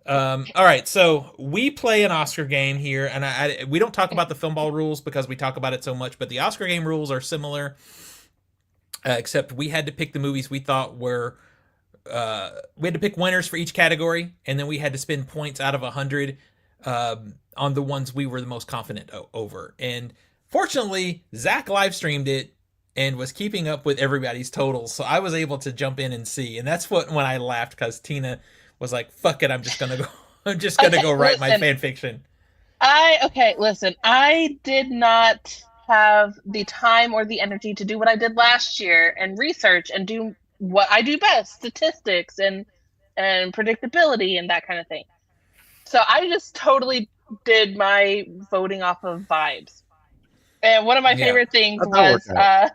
All right, so we play an Oscar game here, and we don't talk about the film ball rules because we talk about it so much, but the Oscar game rules are similar, except we had to pick the movies we thought were. We had to pick winners for each category, and then we had to spend points out of 100 on the ones we were the most confident over. And fortunately, Zach live streamed it and was keeping up with everybody's totals, so I was able to jump in and see. And that's when I laughed because Tina was like, "Fuck it, I'm just gonna go. I'm just gonna
Okay,
go write my
listen.
fan fiction."
Listen, I did not have the time or the energy to do what I did last year and research and do what I do best, statistics and predictability and that kind of thing. So I just totally did my voting off of vibes. And one of my
Yeah.
favorite things
How'd that work
was
out?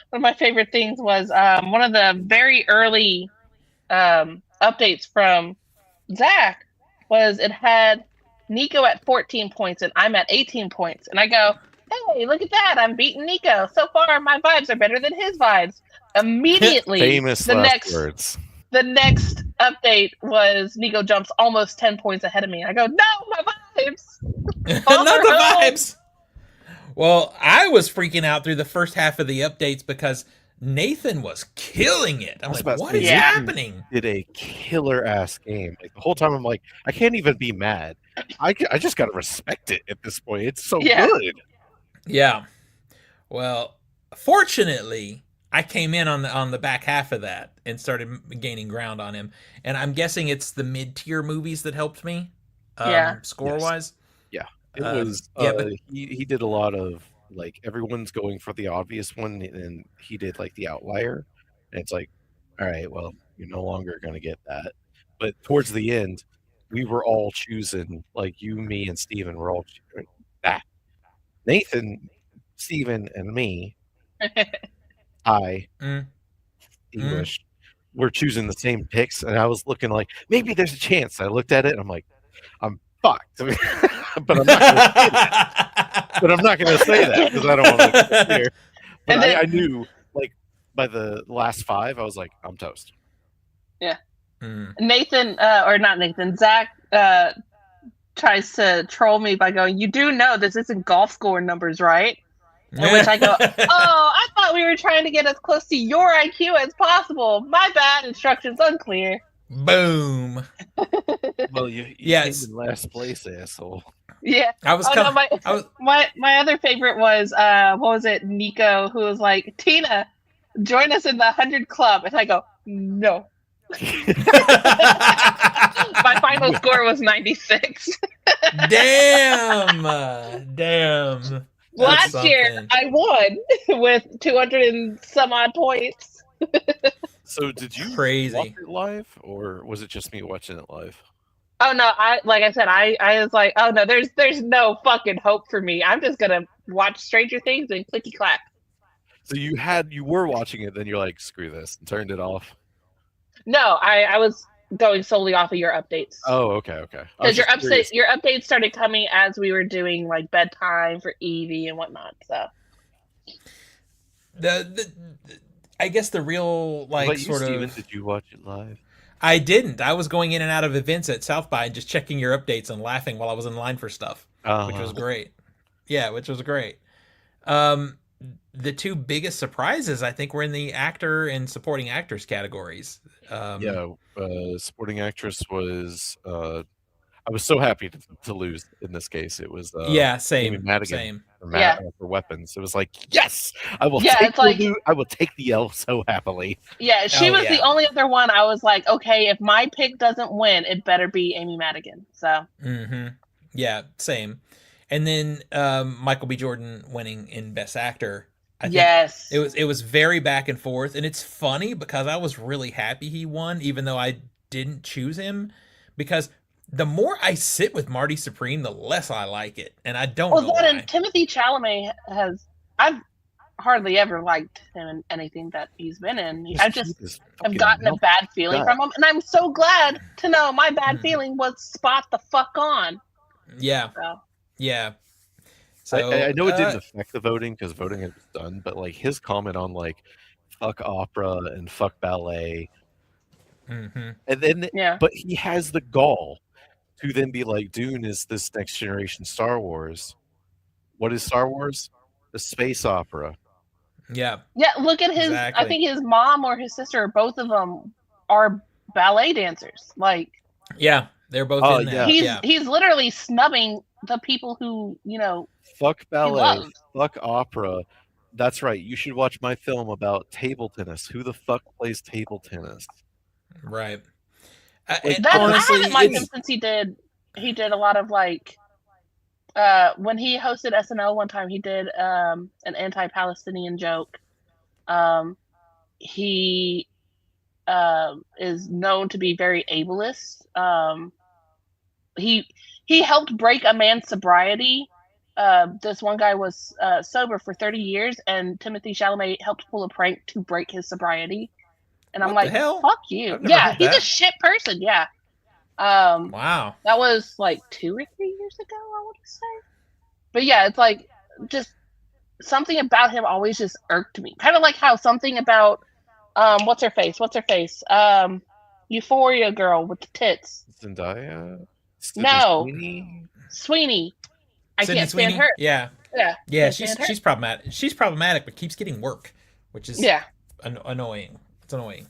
one of my favorite things was one of the very early updates from Zach was it had Nico at 14 points and I'm at 18 points. And I go, hey, look at that. I'm beating Nico. So far, my vibes are better than his vibes. Immediately,
Famous last words.
the next update was Nico jumps almost 10 points ahead of me. I go, no, my vibes.
Not the vibes. Well, I was freaking out through the first half of the updates because Nathan was killing it. I'm like, what is happening?
Did a killer ass game. Like the whole time, I'm like, I can't even be mad. I just gotta respect it at this point. It's so good.
Yeah. Well, fortunately, I came in on the back half of that and started gaining ground on him. And I'm guessing it's the mid tier movies that helped me. Score wise.
Yeah. It was he did a lot of like everyone's going for the obvious one and he did like the outlier. And it's like, all right, well, you're no longer gonna get that. But towards the end, we were all choosing, like you, me, and Steven were all choosing that. Nathan, Steven, and me, English, we're choosing the same picks, and I was looking like maybe there's a chance. I looked at it and I'm like, I'm fucked. But I'm not gonna say that. But I'm not gonna say that because I don't want to make it clear. But I knew like by the last 5, I was like, I'm toast.
Yeah. Nathan, or not Nathan, Zach tries to troll me by going, you do know this isn't golf score numbers, right? In which I go, oh, I thought we were trying to get as close to your IQ as possible. My bad, instructions unclear.
Boom.
Well, you came in last place, asshole.
Yeah. My other favorite was, what was it, Nico, who was like, Tina, join us in the 100 club. And I go, no. My final score was 96.
Damn.
Last year, I won with 200 and some odd points.
So did you watch it live, or was it just me watching it live?
Oh no! I was like, oh no, there's no fucking hope for me. I'm just gonna watch Stranger Things and clicky clap.
So you were watching it, then you're like, screw this, and turned it off.
No, I was going solely off of your updates.
Oh, okay.
Because your updates started coming as we were doing like bedtime for Evie and whatnot. So
I guess the real
Steven, did you watch it live?
I didn't. I was going in and out of events at South by and just checking your updates and laughing while I was in line for stuff, which was great. Yeah, which was great. The two biggest surprises, I think, were in the actor and supporting actors categories.
Supporting actress was. I was so happy to lose in this case. It was
same.
Amy Madigan
Same.
For weapons. It was like, yes, I will take the L so happily.
Yeah, she was the only other one. I was like, okay, if my pick doesn't win, it better be Amy Madigan. So.
Yeah, same. And then Michael B. Jordan winning in Best Actor. I think it was very back and forth, and it's funny because I was really happy he won, even though I didn't choose him, because the more I sit with Marty Supreme, the less I like it, and I don't know why.
And Timothy Chalamet has I've hardly ever liked him in anything that he's been in. I
Just
just
keep his
have
fucking
gotten a
mouth
bad feeling
shut.
from him, and I'm so glad to know my bad
Mm.
feeling was spot the fuck on.
Yeah,
So
yeah.
I
So,
know it didn't affect the voting because voting was done, but like his comment on like fuck opera and fuck ballet,
hmm
and then
yeah,
but he has the gall to then be like, Dune is this next generation Star Wars. What is Star Wars? The space opera.
yeah,
yeah. Look at his. I
exactly.
think his mom or his sister, both of them, are ballet dancers. Like
Yeah, they're both
Oh
in that.
yeah,
Yeah,
he's literally snubbing the people who
fuck
he
ballet,
loves.
fuck opera. That's right. You should watch my film about table tennis. Who the fuck plays table tennis?
right.
Like,
And
That
fucking
I
honestly,
haven't liked him
please.
it's
since he did a lot of like when he hosted SNL one time he did an anti-Palestinian joke. Um he is known to be very ableist. He he helped break a man's sobriety. This one guy was sober for 30 years, and Timothy Chalamet helped pull a prank to break his sobriety. And I'm
what the
like,
hell?
fuck you.
I've never
Yeah,
heard
he's a
that.
shit person. Yeah. Um,
Wow.
that was like 2 or 3 years ago, I want to say. But yeah, it's like just something about him always just irked me. Kind of like how something about what's her face? What's her face? Euphoria girl with the tits.
Zendaya, Sydney
No,
Sweeney.
Sweeney. I
Sydney
can't stand
Sweeney.
her.
Yeah,
Yeah,
yeah.
can't
She's
stand her.
she's problematic. She's problematic, but keeps getting work, which is
Yeah.
annoying. It's annoying.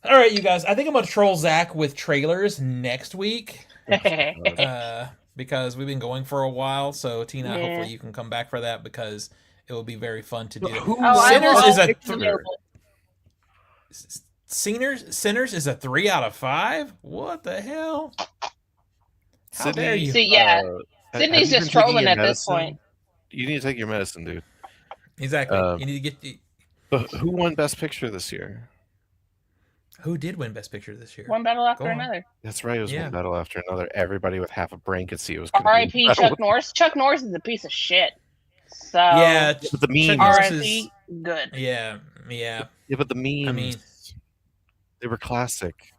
All right, you guys. I think I'm gonna troll Zach with trailers next week.
Oh, God.
Because we've been going for a while. So Tina,
Yeah.
hopefully you can come back for that because it will be very fun to
But
do that.
who
Oh, I
won
will
Sinners
Best
is
always
a
be
Picture?
available.
Sinners is a 3 out of 5. What the hell? How dare
Sydney,
you?
See, yeah,
have
Sydney's
you been
just
taking
trolling
your
at this point.
medicine? You need to take your medicine, dude.
Exactly.
Uh,
You need to get.
but who won Best Picture this year?
Who did win Best Picture this year?
One battle
Go
after
on.
another.
That's right. It was one
Yeah.
battle after another. Everybody with half a brain could see it was going to be one
R.I.P.
battle.
Chuck Norris. Chuck Norris is a piece of shit. So
Yeah.
Yeah, but the
Chuck
memes.
Norris is.
R.I.P. Good.
Yeah. Yeah.
Yeah, but the
I mean,
memes. They were classic.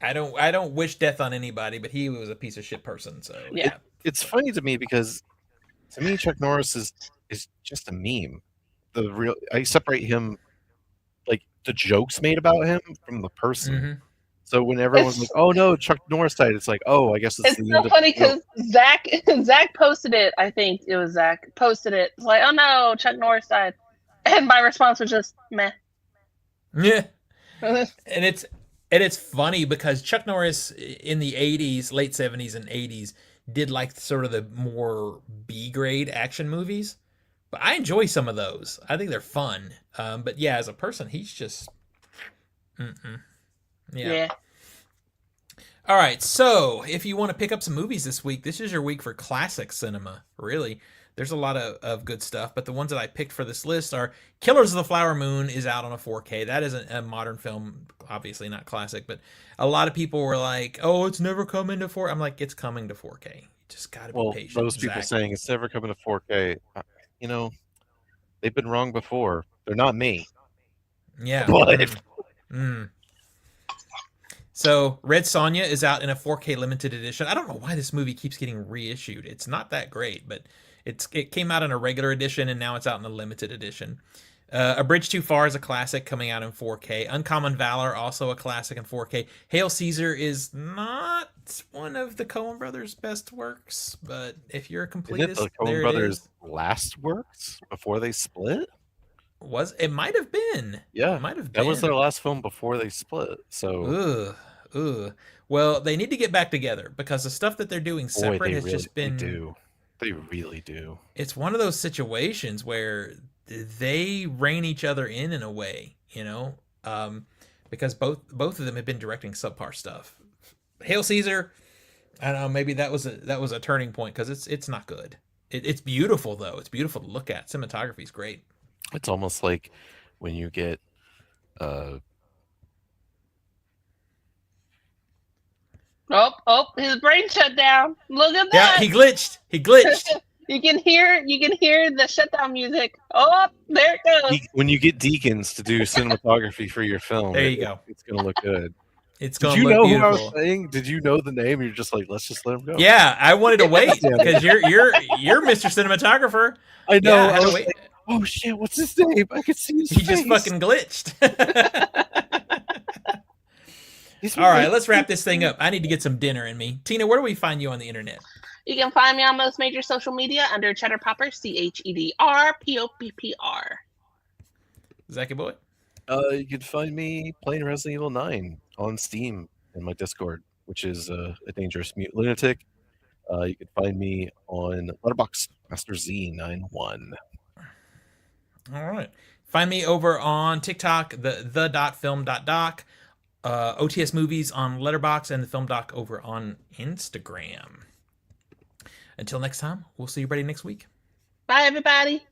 I don't wish death on anybody, but he was a piece of shit person. So
Yeah.
yeah.
It's funny to me because to me Chuck Norris is just a meme. The real I separate him like the jokes made about him from the person.
hmm
So when everyone's like,
It's
"Oh no, Chuck Norris died," it's like, "Oh, I guess it's
it's
the
so
end of
funny
the joke."
because Zach posted it. I think it was Zach posted it. It's like, oh no, Chuck Norris died, and my response was just meh.
Yeah. And it's funny because Chuck Norris in the 80s, late 70s and 80s did like sort of the more B grade action movies. But I enjoy some of those. I think they're fun. But yeah, as a person, he's just mm-mm. Yeah.
Yeah.
All right. So if you want to pick up some movies this week, this is your week for classic cinema. Really, there's a lot of good stuff. But the ones that I picked for this list are Killers of the Flower Moon is out on a 4K. That is a modern film, obviously not classic, but a lot of people were like, "Oh, it's never coming to 4." I'm like, "It's coming to 4K. You just got to be
Well,
patient."
those people
Zach.
saying it's never coming to 4K, you know, they've been wrong before. They're not me.
Yeah.
But
Mm. So Red Sonja is out in a 4K limited edition. I don't know why this movie keeps getting reissued. It's not that great, but it came out in a regular edition and now it's out in a limited edition. A Bridge Too Far is a classic coming out in 4K. Uncommon Valor also a classic in 4K. Hail Caesar is not one of the Coen brothers' best works, but if you're a
isn't it
completist,
the Coen
there it
brothers'
is.
last works before they split?
It might have been.
Yeah,
It might have
that was
been.
their last film before they split. So,
Ugh, ugh. Well, they need to get back together because the stuff that they're doing
boy,
separate
they
has
really
just
they
been.
do. They really do.
It's one of those situations where they rein each other in a way, um, because both of them have been directing subpar stuff. Hail Caesar, I don't know, maybe that was a turning point because it's not good. It's beautiful though. It's beautiful to look at. Cinematography is great.
It's almost like when you get uh
Oh, his brain shut down. Look at
Yeah,
that.
he glitched. He glitched.
You can hear the shutdown music. Oh, there it goes.
When you get deacons to do cinematography for your film,
There you go.
It's gonna look good.
It's
Did
gonna
you
look
know
beautiful.
who I was saying? Did you know the name? You're just like, let's just let him go.
Yeah, I wanted to wait because you're Mr. Cinematographer.
I know.
Yeah, I had
I
to
was
wait.
like, oh shit, what's his name? I could see his
He
face.
just fucking glitched.
He's
All right, let's wrap this thing up. I need to get some dinner in me. Tina, where do we find you on the internet?
You can find me on most major social media under Cheddar Popper, CheddarPoppr.
Zachy boy?
You can find me playing Resident Evil 9 on Steam in my Discord, which is a dangerous mute lunatic. You can find me on Letterboxd, Master Z91.
All right. Find me over on TikTok, the.Film.Doc, OTS Movies on Letterboxd, and the Film.Doc over on Instagram. Until next time, we'll see everybody next week.
Bye, everybody.